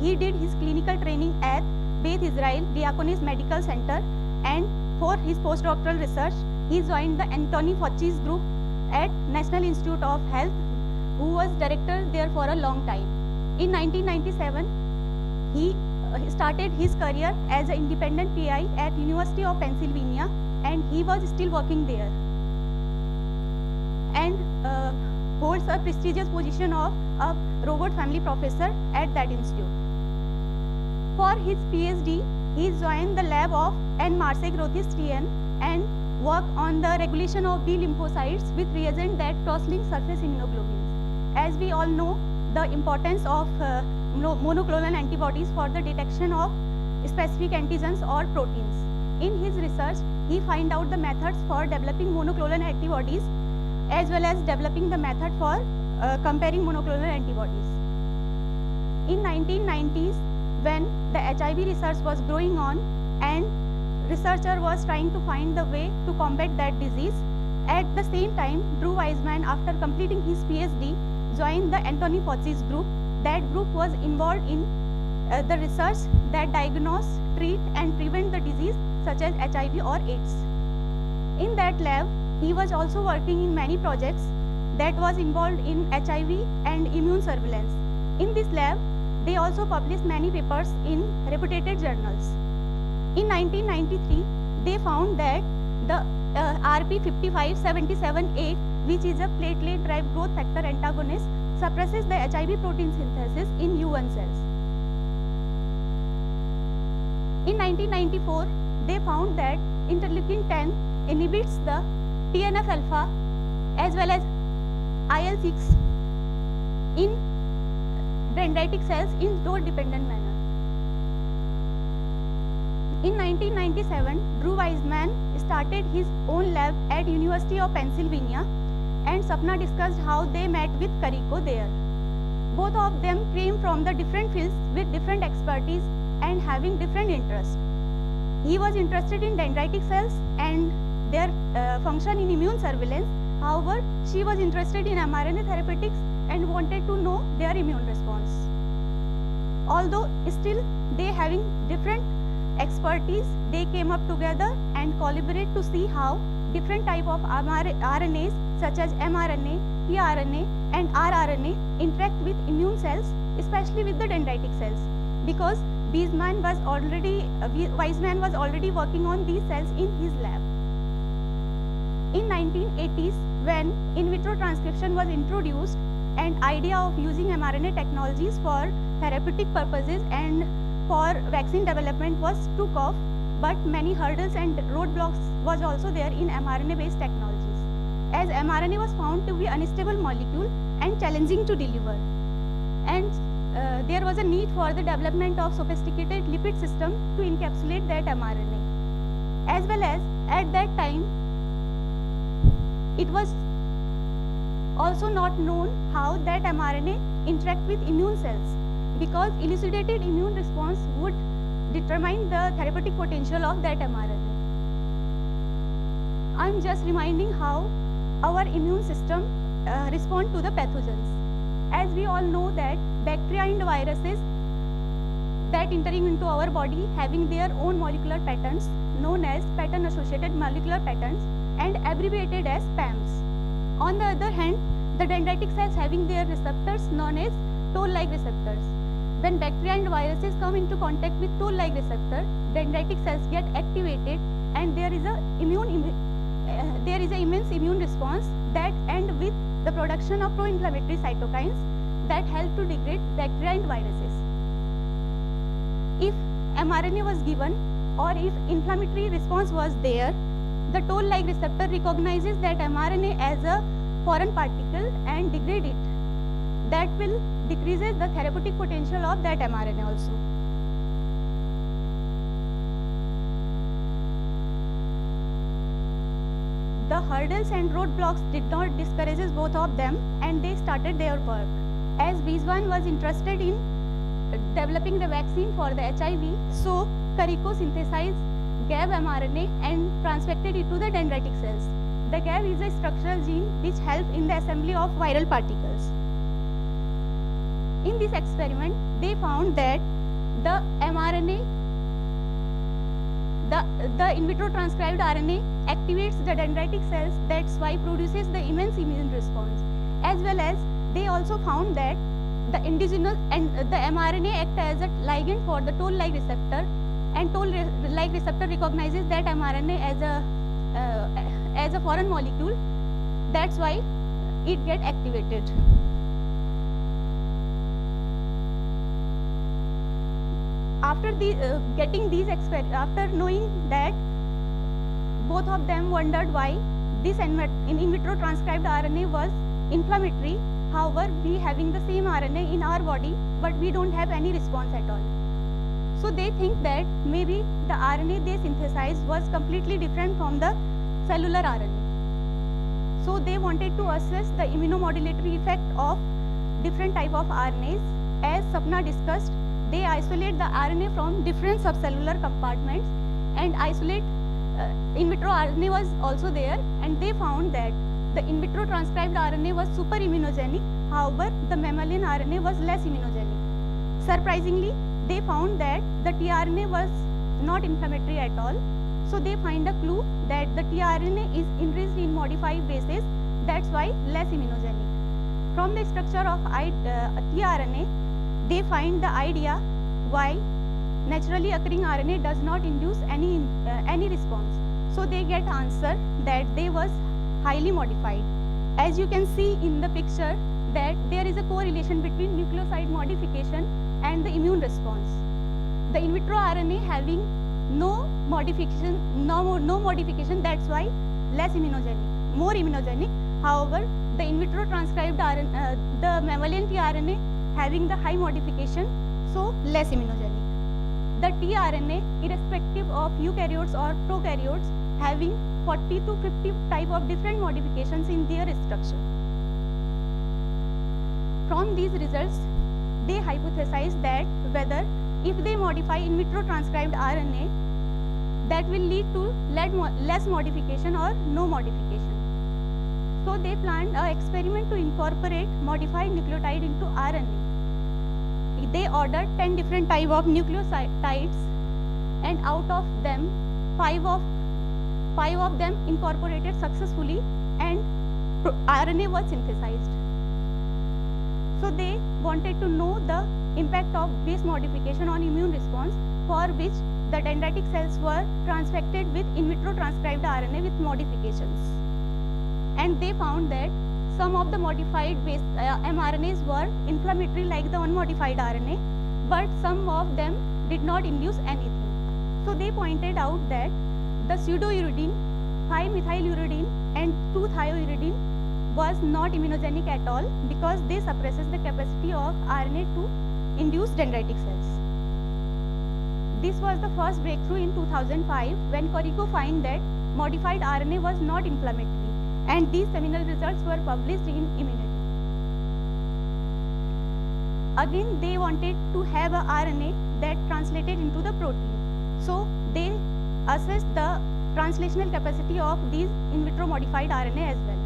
J: He did his clinical training at Beth Israel Diakonis Medical Center, and for his postdoctoral research, he joined the Anthony Fauci's group at National Institute of Health, who was director there for a long time. In 1997, he started his career as an independent PI at University of Pennsylvania, and he was still working there, and holds a prestigious position of a robot family professor at that institute. For his PhD, he joined the lab of N. Marseille-Grothis TN and worked on the regulation of B lymphocytes with reagent that cross-link surface immunoglobulins. As we all know, the importance of monoclonal antibodies for the detection of specific antigens or proteins. In his research, he found out the methods for developing monoclonal antibodies as well as developing the method for comparing monoclonal antibodies. In 1990s, when the HIV research was growing on and researcher was trying to find the way to combat that disease, at the same time, Drew Weissman, after completing his PhD, joined the Anthony Fauci's group. That group was involved in the research that diagnose, treat and prevent the disease such as HIV or AIDS. In that lab, he was also working in many projects that was involved in HIV and immune surveillance. In this lab, they also published many papers in reputed journals. In 1993, they found that the RP5577A, which is a platelet-derived growth factor antagonist, suppresses the HIV protein synthesis in U1 cells. In 1994, they found that interleukin-10 inhibits the TNF-alpha as well as IL-6 in dendritic cells in dose-dependent manner. In 1997, Drew Weissman started his own lab at University of Pennsylvania, and Sapna discussed how they met with Carico there. Both of them came from the different fields with different expertise and having different interests. He was interested in dendritic cells and their function in immune surveillance. However, she was interested in mRNA therapeutics and wanted to know their immune response. Although still they having different expertise, they came up together and collaborate to see how different type of RNAs such as mRNA, tRNA and rRNA interact with immune cells, especially with the dendritic cells, because Weissman was already working on these cells in his lab. In 1980s, when in vitro transcription was introduced and idea of using mRNA technologies for therapeutic purposes and for vaccine development was took off, but many hurdles and roadblocks was also there in mRNA-based technologies, as mRNA was found to be unstable molecule and challenging to deliver. And there was a need for the development of sophisticated lipid system to encapsulate that mRNA. As well as at that time, it was also not known how that mRNA interact with immune cells, because elucidated immune response would determine the therapeutic potential of that mRNA. I'm just reminding how our immune system respond to the pathogens. As we all know that bacteria and viruses that entering into our body having their own molecular patterns known as pattern associated molecular patterns and abbreviated as PAMs. On the other hand, the dendritic cells having their receptors known as toll-like receptors. When bacteria and viruses come into contact with toll-like receptor, dendritic cells get activated and there is an immense immune response that end with the production of pro-inflammatory cytokines that help to degrade bacteria and viruses. If mRNA was given or if inflammatory response was there, the toll-like receptor recognizes that mRNA as a foreign particle and degrade it. That will decreases the therapeutic potential of that mRNA also. The hurdles and roadblocks did not discourage both of them, and they started their work. As Wijwan was interested in developing the vaccine for the HIV, so Carico synthesized GAB mRNA and transfected it to the dendritic cells. The GAB is a structural gene which helps in the assembly of viral particles. In this experiment, they found that the mRNA, the in vitro transcribed RNA activates the dendritic cells, that's why produces the immense immune response. As well as they also found that the indigenous and the mRNA act as a ligand for the toll-like receptor, and toll-like receptor recognizes that mRNA as a foreign molecule. That's why it gets activated. After after knowing that, both of them wondered why this in vitro transcribed RNA was inflammatory. However, we having the same RNA in our body, but we don't have any response at all. So they think that maybe the RNA they synthesized was completely different from the cellular RNA. So they wanted to assess the immunomodulatory effect of different type of RNAs. As Sapna discussed, they isolate the RNA from different subcellular compartments and isolate in vitro RNA was also there, and they found that the in vitro transcribed RNA was super immunogenic. However, the mammalian RNA was less immunogenic. Surprisingly, they found that the tRNA was not inflammatory at all. So they find a clue that the tRNA is enriched in modified bases, that's why less immunogenic. From the structure of tRNA, they find the idea why naturally occurring RNA does not induce any response. So they get answer that they was highly modified. As you can see in the picture that there is a correlation between nucleoside modification and the immune response. The in vitro RNA having no modification, that's why less immunogenic, more immunogenic. However, the in vitro transcribed RNA, the mammalian tRNA having the high modification, so less immunogenic. The tRNA, irrespective of eukaryotes or prokaryotes, having 40 to 50 type of different modifications in their structure. From these results, they hypothesized that whether if they modify in vitro transcribed RNA, that will lead to less modification or no modification. So they planned an experiment to incorporate modified nucleotide into RNA. They ordered 10 different type of nucleotides, and out of them, 5 of them incorporated successfully, and RNA was synthesized. So they wanted to know the impact of base modification on immune response, for which the dendritic cells were transfected with in vitro transcribed RNA with modifications. And they found that some of the modified base mRNAs were inflammatory like the unmodified RNA, but some of them did not induce anything. So they pointed out that the pseudouridine, 5-methyluridine and 2-thiouridine was not immunogenic at all, because they suppresses the capacity of RNA to induce dendritic cells. This was the first breakthrough in 2005 when Carico found that modified RNA was not inflammatory, and these seminal results were published in Immunity. Again, they wanted to have a RNA that translated into the protein. So they assessed the translational capacity of these in vitro modified RNA as well.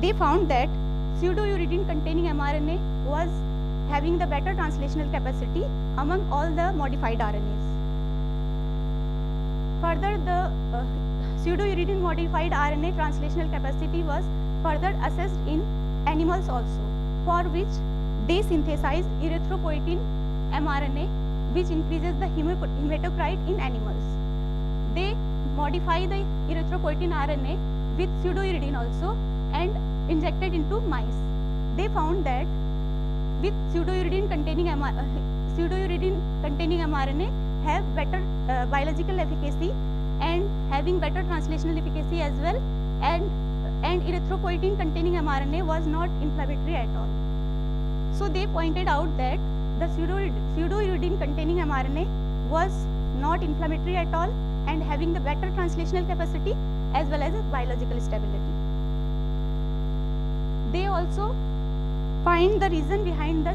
J: They found that pseudouridine containing mRNA was having the better translational capacity among all the modified RNAs. Further, the pseudouridine modified RNA translational capacity was further assessed in animals also, for which they synthesized erythropoietin mRNA, which increases the hematocrit in animals. They modify the erythropoietin RNA with pseudouridine also and injected into mice. They found that with pseudouridine containing mRNA have better biological efficacy and having better translational efficacy as well, and erythropoietin containing mRNA was not inflammatory at all. So they pointed out that the pseudoiridine containing mRNA was not inflammatory at all and having the better translational capacity as well as a biological stability. They also find the reason behind the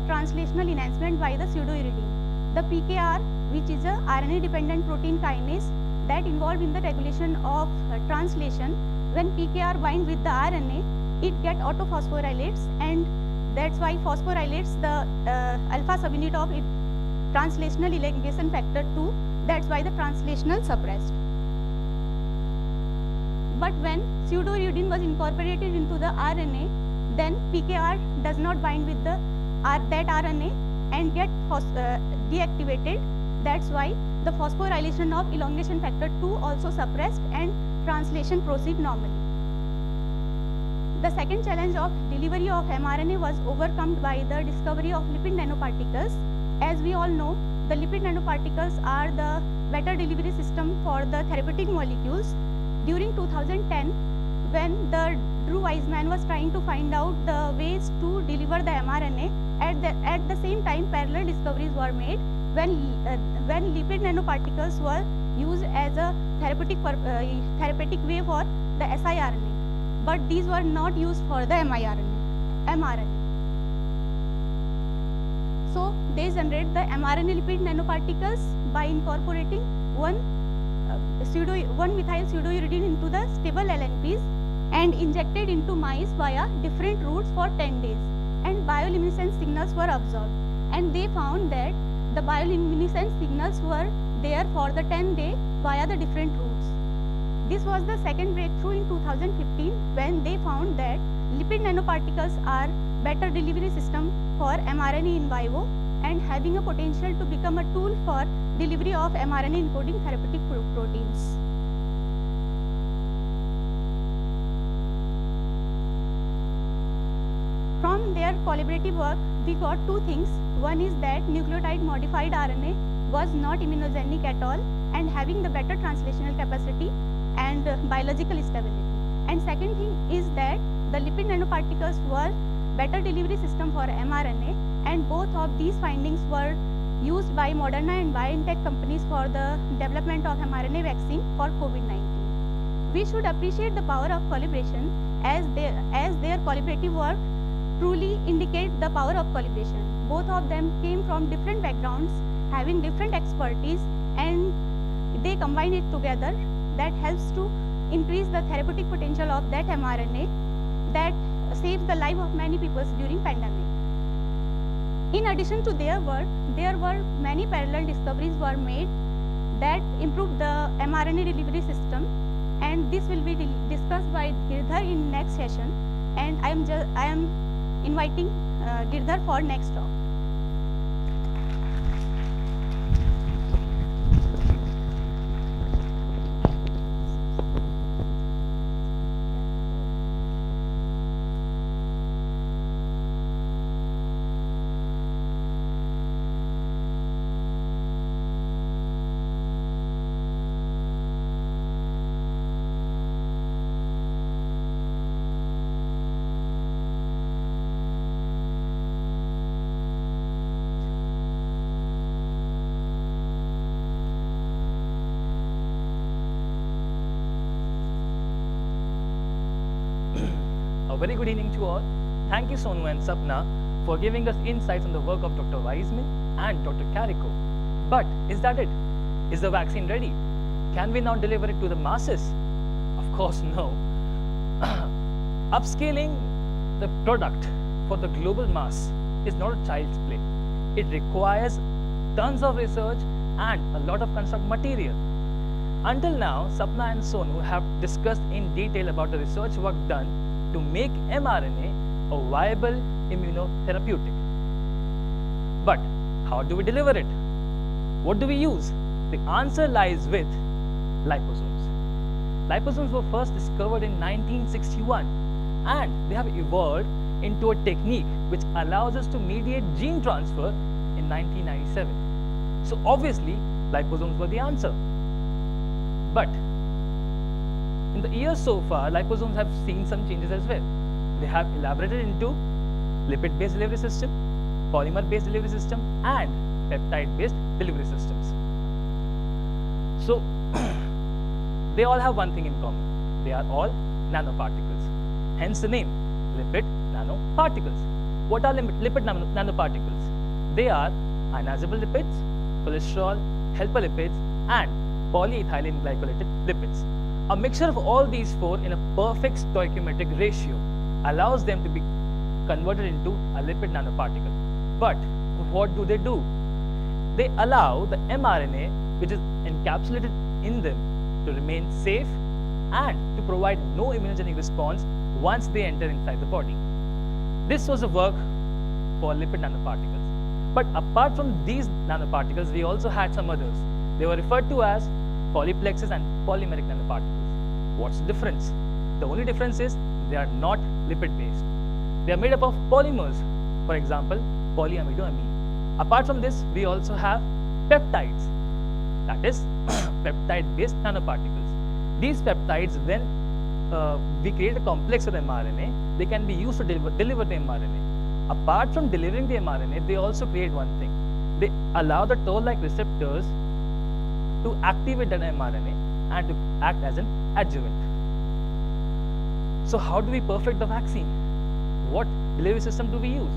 J: translational enhancement by the pseudoiridine. The PKR, which is a RNA-dependent protein kinase that involved in the regulation of translation, when PKR binds with the RNA, it gets autophosphorylates, and that's why phosphorylates the alpha subunit of it, translational elongation factor 2. That's why the translational suppressed. But when pseudoiridine was incorporated into the RNA, then PKR does not bind with the that RNA and get deactivated. That's why the phosphorylation of elongation factor 2 also suppressed and translation proceed normally. The second challenge of delivery of mRNA was overcome by the discovery of lipid nanoparticles. As we all know, the lipid nanoparticles are the better delivery system for the therapeutic molecules. During 2010, when the Drew Weissman was trying to find out the ways to deliver the mRNA, at the same time parallel discoveries were made when lipid nanoparticles were used as a therapeutic way for the siRNA, but these were not used for the mRNA. So they generate the mRNA lipid nanoparticles by incorporating one methyl pseudoiridine into the stable LNPs and injected into mice via different routes for 10 days, and bioluminescence signals were observed, and they found that the bioluminescence signals were there for the 10 days via the different routes. This was the second breakthrough in 2015 when they found that lipid nanoparticles are better delivery system for mRNA in vivo and having a potential to become a tool for delivery of mRNA encoding therapeutic proteins. From their collaborative work, we got two things. One is that nucleotide modified RNA was not immunogenic at all and having the better translational capacity and biological stability. And second thing is that the lipid nanoparticles were better delivery system for mRNA, and both of these findings were used by Moderna and BioNTech companies for the development of mRNA vaccine for COVID-19. We should appreciate the power of collaboration as their collaborative work truly indicate the power of collaboration. Both of them came from different backgrounds, having different expertise, and they combine it together. That helps to increase the therapeutic potential of that mRNA that saves the life of many people during pandemic. In addition to their work, there were many parallel discoveries were made that improved the mRNA delivery system, and this will be discussed by Girdhar in next session, and I am inviting Girdhar for next talk.
K: A very good evening to all. Thank you, Sonu and Sapna, for giving us insights on the work of Dr. Weissman and Dr. Carico. But is that it? Is the vaccine ready? Can we now deliver it to the masses? Of course, no. Upscaling the product for the global mass is not a child's play. It requires tons of research and a lot of construct material. Until now, Sapna and Sonu have discussed in detail about the research work done to make mRNA a viable immunotherapeutic. But how do we deliver it? What do we use? The answer lies with liposomes. Liposomes were first discovered in 1961, and they have evolved into a technique which allows us to mediate gene transfer in 1997. So obviously, liposomes were the answer. But in the years so far, liposomes have seen some changes as well. They have elaborated into lipid-based delivery system, polymer-based delivery system, and peptide-based delivery systems. So they all have one thing in common. They are all nanoparticles. Hence the name, lipid nanoparticles. What are lipid nanoparticles? They are ionizable lipids, cholesterol, helper lipids, and polyethylene glycolated lipids. A mixture of all these four in a perfect stoichiometric ratio allows them to be converted into a lipid nanoparticle. But what do? They allow the mRNA, which is encapsulated in them, to remain safe and to provide no immunogenic response once they enter inside the body. This was the work for lipid nanoparticles. But apart from these nanoparticles, we also had some others. They were referred to as polyplexes and polymeric nanoparticles. What's the difference? The only difference is they are not lipid-based. They are made up of polymers, for example, polyamidoamine. Apart from this, we also have peptides, that is peptide-based nanoparticles. These peptides, when we create a complex of mRNA, they can be used to deliver the mRNA. Apart from delivering the mRNA, they also create one thing. They allow the toll-like receptors to activate that mRNA and to act as an adjuvant. So how do we perfect the vaccine? What delivery system do we use?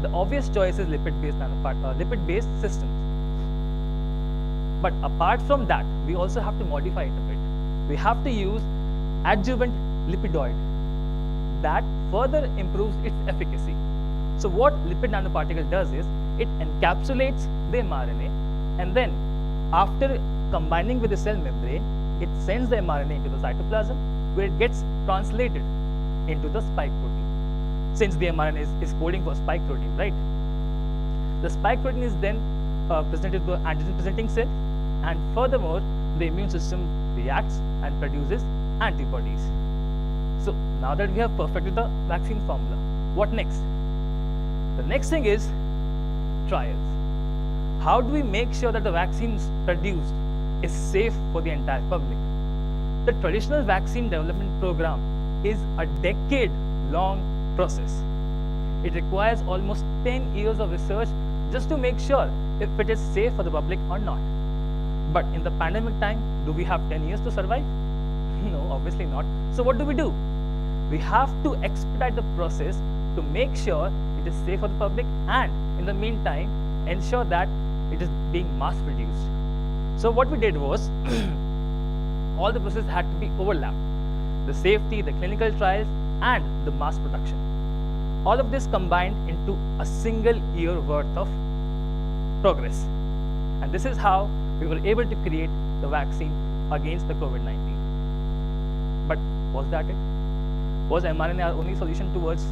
K: The obvious choice is lipid-based systems. But apart from that, we also have to modify it a bit. We have to use adjuvant lipidoid that further improves its efficacy. So what lipid nanoparticle does is it encapsulates the mRNA, and then after combining with the cell membrane, it sends the mRNA into the cytoplasm where it gets translated into the spike protein. Since the mRNA is coding for spike protein, right? The spike protein is then presented to the antigen presenting cell, and furthermore, the immune system reacts and produces antibodies. So now that we have perfected the vaccine formula, what next? The next thing is trials. How do we make sure that the vaccine produced is safe for the entire public? The traditional vaccine development program is a decade-long process. It requires almost 10 years of research just to make sure if it is safe for the public or not. But in the pandemic time, do we have 10 years to survive? No, obviously not. So what do? We have to expedite the process to make sure it is safe for the public, and in the meantime, ensure that it is being mass produced. So what we did was, all the processes had to be overlapped. The safety, the clinical trials, and the mass production. All of this combined into a single year worth of progress. And this is how we were able to create the vaccine against the COVID-19. But was that it? Was mRNA our only solution towards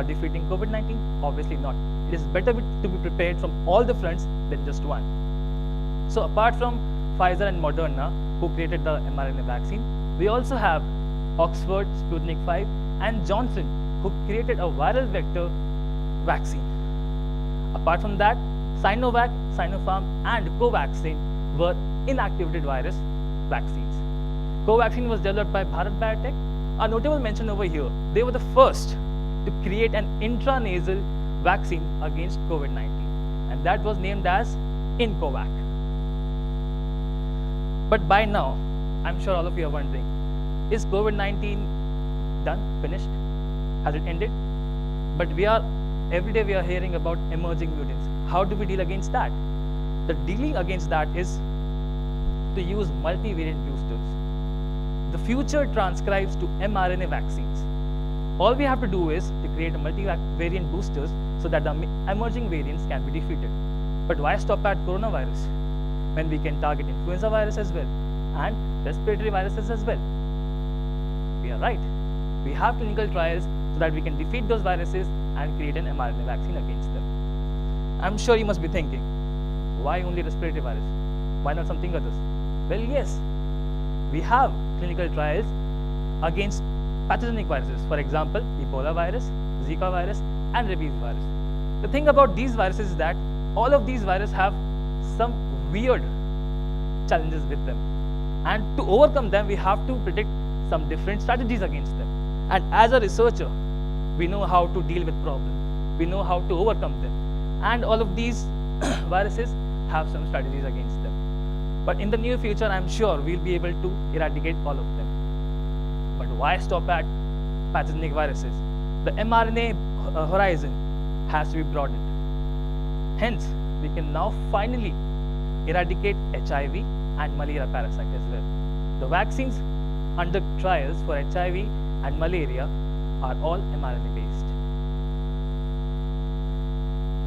K: defeating COVID-19? Obviously not. It is better to be prepared from all the fronts than just one. So apart from Pfizer and Moderna, who created the mRNA vaccine, we also have Oxford, Sputnik 5, and Johnson, who created a viral vector vaccine. Apart from that, Sinovac, Sinopharm, and Covaxin were inactivated virus vaccines. Covaxin was developed by Bharat Biotech. A notable mention over here, they were the first to create an intranasal vaccine against COVID-19, and that was named as Incovac. But by now, I'm sure all of you are wondering, is COVID-19 done, finished? Has it ended? But every day we are hearing about emerging mutants. How do we deal against that? The dealing against that is to use multivariant boosters. The future transcribes to mRNA vaccines. All we have to do is to create a multivariant boosters so that the emerging variants can be defeated. But why stop at coronavirus when we can target influenza virus as well and respiratory viruses as well? We are right. We have clinical trials so that we can defeat those viruses and create an mRNA vaccine against them. I'm sure you must be thinking, why only respiratory virus? Why not something others? Well, yes, we have clinical trials against pathogenic viruses. For example, Ebola virus, Zika virus, and rabies virus. The thing about these viruses is that all of these viruses have some weird challenges with them. And to overcome them, we have to predict some different strategies against them. And as a researcher, we know how to deal with problems. we know how to overcome them. And all of these viruses have some strategies against them. But in the near future, I'm sure we'll be able to eradicate all of them. But why stop at pathogenic viruses? The mRNA horizon has to be broadened. Hence, we can now finally eradicate HIV and malaria parasite as well. The vaccines under trials for HIV and malaria are all mRNA based.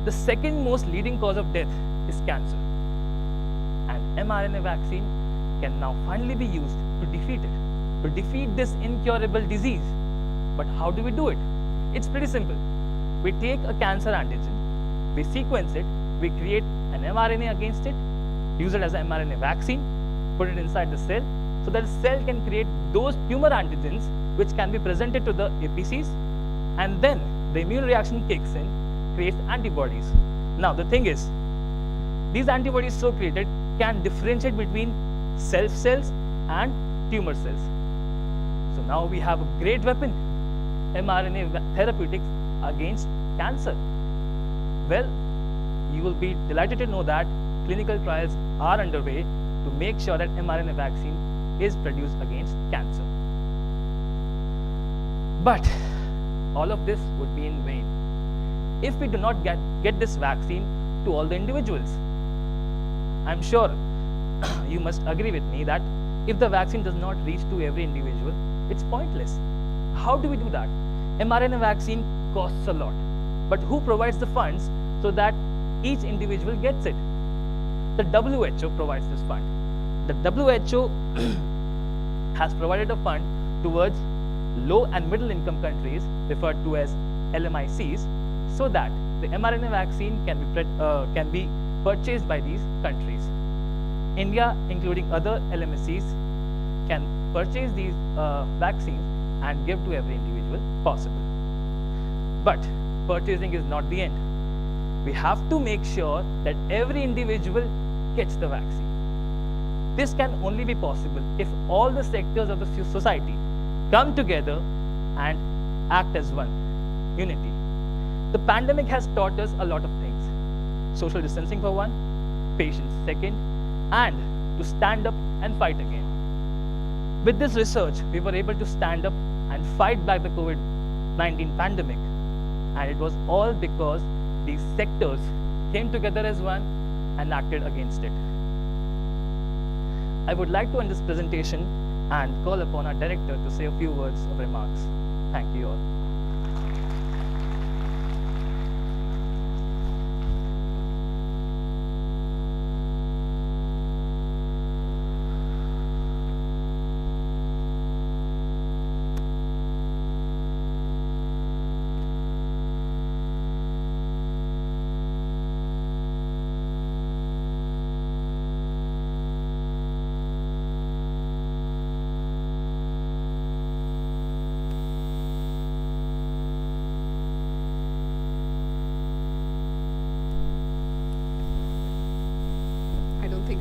K: The second most leading cause of death is cancer. And mRNA vaccine can now finally be used to defeat it, to defeat this incurable disease. But how do we do it? It's pretty simple. We take a cancer antigen, we sequence it, we create an mRNA against it, use it as an mRNA vaccine, put it inside the cell, so that the cell can create those tumor antigens which can be presented to the APCs, and then the immune reaction kicks in, creates antibodies. Now the thing is, these antibodies so created can differentiate between self cells and tumor cells. So now we have a great weapon, mRNA therapeutics against cancer. Well, you will be delighted to know that clinical trials are underway to make sure that mRNA vaccine is produced against cancer. But all of this would be in vain if we do not get this vaccine to all the individuals. I'm sure you must agree with me that if the vaccine does not reach to every individual, it's pointless. How do we do that? mRNA vaccine costs a lot, but who provides the funds so that each individual gets it? The WHO provides this fund. The WHO has provided a fund towards low and middle income countries, referred to as LMICs, so that the mRNA vaccine can be purchased by these countries. India, including other LMICs, can purchase these vaccines and give to every individual possible. But purchasing is not the end. We have to make sure that every individual gets the vaccine. This can only be possible if all the sectors of the society come together and act as one, unity. The pandemic has taught us a lot of things. Social distancing for one, patience second, and to stand up and fight again. With this research, we were able to stand up and fight back the COVID-19 pandemic. And it was all because these sectors came together as one and acted against it. I would like to end this presentation and call upon our director to say a few words of remarks. Thank you all.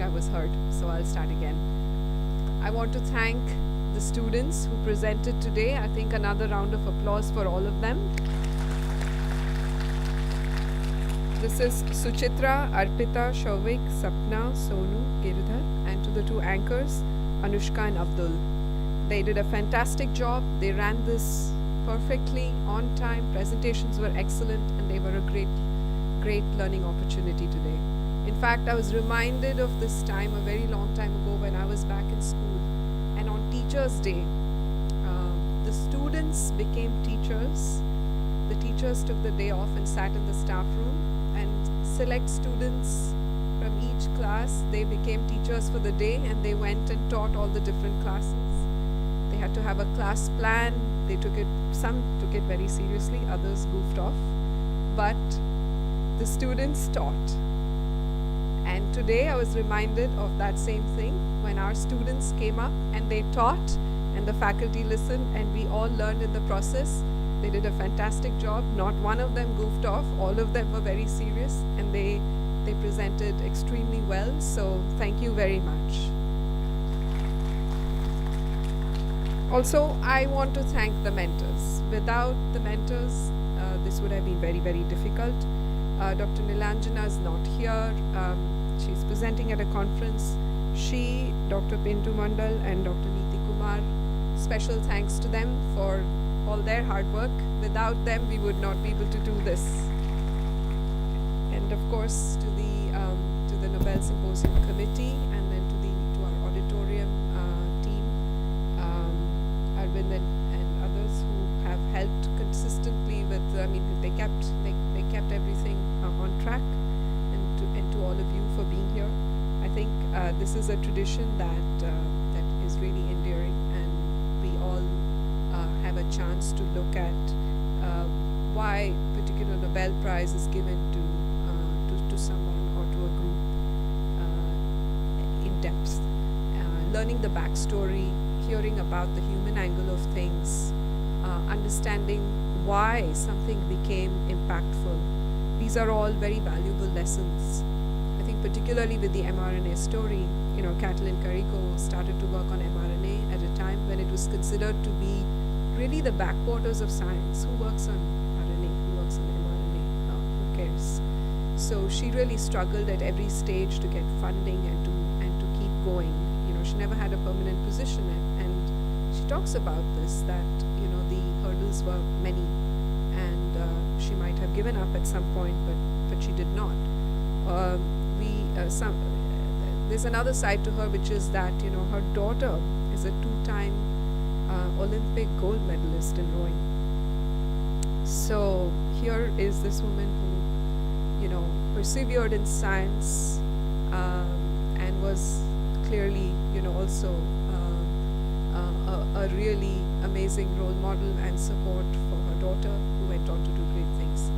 B: I was heard, so I'll start again. I want to thank the students who presented today. I think another round of applause for all of them. This is Suchitra, Arpita, Shovik, Sapna, Sonu, Girdhar, and to the two anchors, Anushka and Abdul. They did a fantastic job. They ran this perfectly, on time. Presentations were excellent, and they were a great learning opportunity today. In fact, I was reminded of this time a very long time ago when I was back in school. And on Teachers' Day, the students became teachers. The teachers took the day off and sat in the staff room, and select students from each class, they became teachers for the day, and they went and taught all the different classes. They had to have a class plan. Some took it very seriously, others goofed off. But the students taught. And today I was reminded of that same thing when our students came up and they taught and the faculty listened and we all learned in the process. They did a fantastic job. Not one of them goofed off. All of them were very serious and they presented extremely well. So thank you very much. Also, I want to thank the mentors. Without the mentors, this would have been very, very difficult. Dr. Nilanjana is not here. She's presenting at a conference. She, Dr. Pintu Mandal and Dr. Neeti Kumar, special thanks to them for all their hard work. Without them, we would not be able to do this. And of course, to the Nobel Symposium Committee, and then to our auditorium team, Arvind and others who have helped consistently with. They kept everything on track, and to all of you for being here. I think this is a tradition that is really endearing, and we all have a chance to look at why particular Nobel Prize is given to someone or to a group in depth, learning the backstory, hearing about the human angle of things, understanding why something became impactful. These are all very valuable lessons. I think particularly with the mRNA story, Katalin Kariko started to work on mRNA at a time when it was considered to be really the backwaters of science. Who works on RNA? Who works on mRNA? Who cares? So she really struggled at every stage to get funding and to keep going. She never had a permanent position, and she talks about this, that the hurdles were many, and she might have given up at some point, but she did not. There's another side to her, which is that her daughter is a two-time Olympic gold medalist in rowing. So here is this woman who persevered in science and was clearly also a really amazing role model and support for her daughter, who went on to do great things.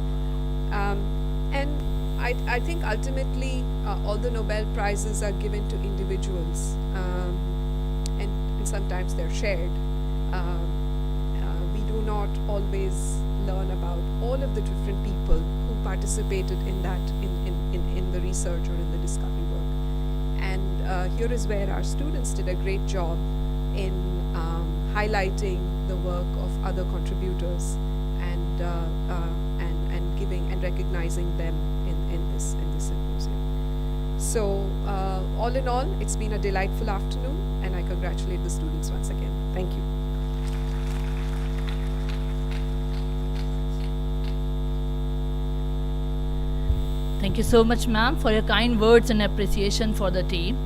B: And I think ultimately all the Nobel Prizes are given to individuals, and sometimes they're shared. We do not always learn about all of the different people who participated in that, in the research or in the discovery work. And here is where our students did a great job in highlighting the work of other contributors and giving and recognizing them in this symposium. So all in all, it's been a delightful afternoon, and I congratulate the students once again. Thank you.
F: Thank you so much, ma'am, for your kind words and appreciation for the team.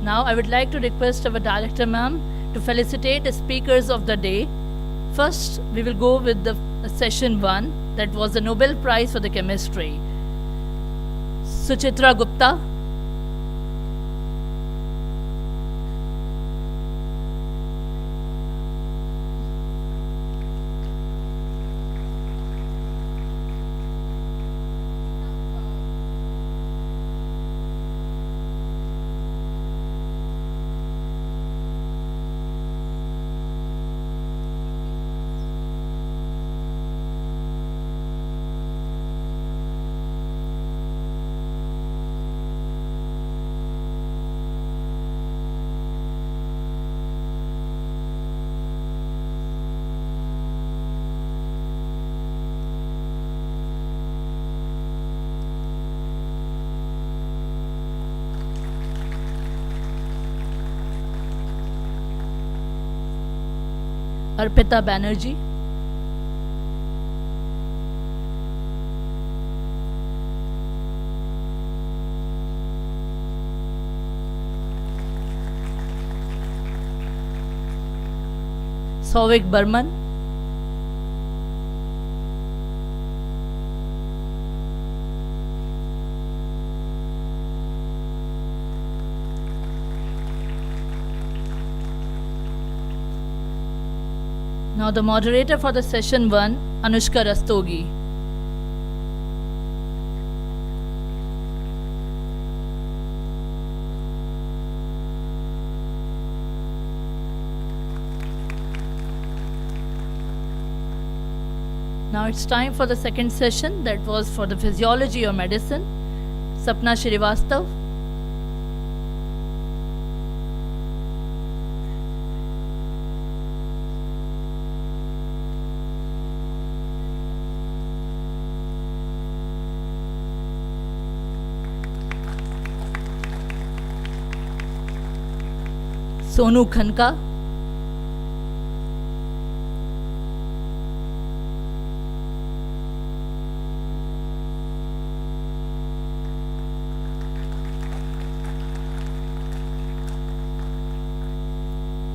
F: Now I would like to request our director, ma'am, to felicitate the speakers of the day. First, we will go with the session 1, that was the Nobel Prize for the Chemistry. Suchitra Gupta. Arpita Banerjee. Souvik Burman. Now the moderator for the session 1, Anushka Rastogi. Now it's time for the second session, that was for the physiology of medicine, Sapna Srivastav. Sonu Khanka,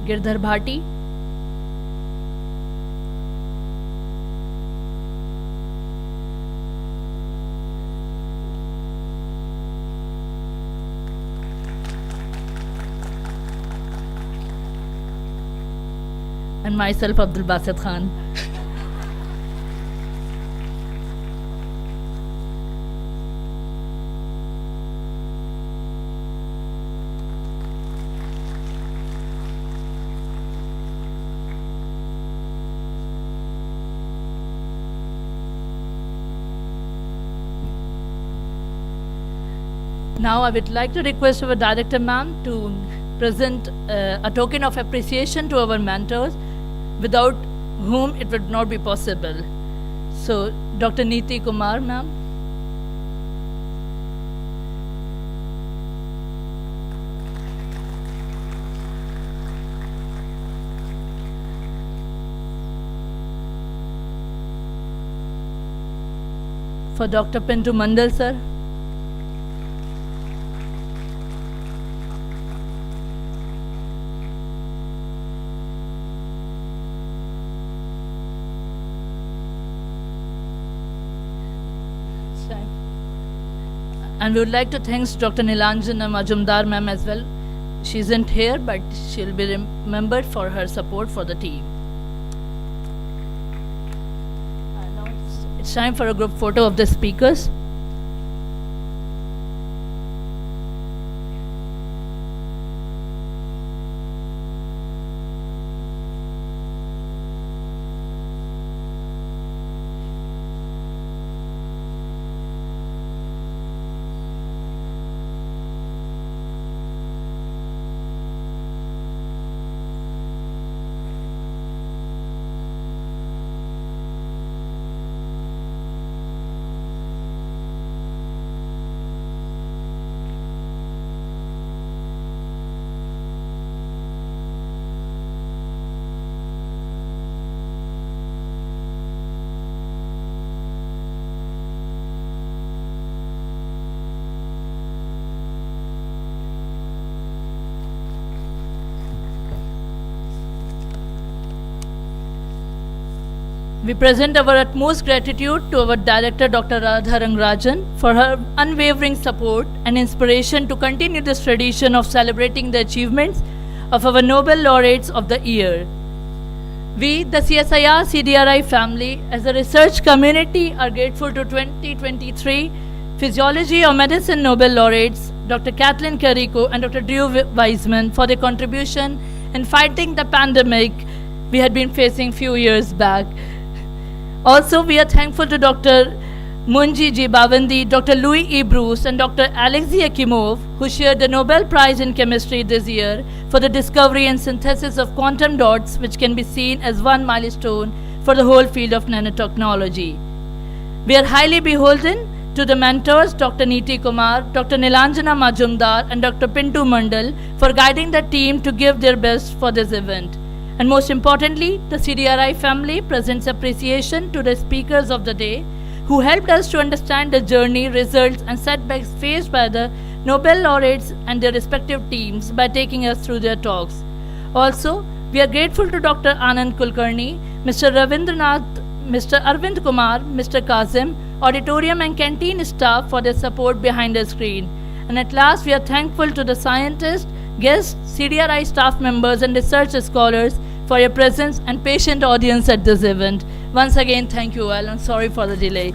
F: Girdhar Bhati, and myself, Abdul Basit Khan. Now I would like to request our director ma'am to present a token of appreciation to our mentors, without whom it would not be possible. So Dr. Neeti Kumar ma'am. For Dr. Pintu Mandal sir. And we would like to thank Dr. Nilanjana Majumdar ma'am as well. She isn't here, but she'll be remembered for her support for the team. And now it's time for a group photo of the speakers. We present our utmost gratitude to our director, Dr. Radha Rangarajan, for her unwavering support and inspiration to continue this tradition of celebrating the achievements of our Nobel laureates of the year. We, the CSIR-CDRI family, as a research community, are grateful to 2023 Physiology or Medicine Nobel laureates, Dr. Kathleen Carrico and Dr. Drew Weissman, for their contribution in fighting the pandemic we had been facing few years back. Also, we are thankful to Dr. Munji G. Bavandi, Dr. Louis E. Bruce, and Dr. Alexei Akimov, who shared the Nobel Prize in Chemistry this year for the discovery and synthesis of quantum dots, which can be seen as one milestone for the whole field of nanotechnology. We are highly beholden to the mentors, Dr. Neeti Kumar, Dr. Nilanjana Majumdar, and Dr. Pintu Mandal, for guiding the team to give their best for this event. And most importantly, the CDRI family presents appreciation to the speakers of the day, who helped us to understand the journey, results, and setbacks faced by the Nobel laureates and their respective teams by taking us through their talks. Also, we are grateful to Dr. Anand Kulkarni, Mr. Ravindranath, Mr. Arvind Kumar, Mr. Kazim, auditorium and canteen staff for their support behind the screen. And at last, we are thankful to the scientists, guests, CDRI staff members, and research scholars for your presence and patient audience at this event. Once again, thank you all, and sorry for the delay.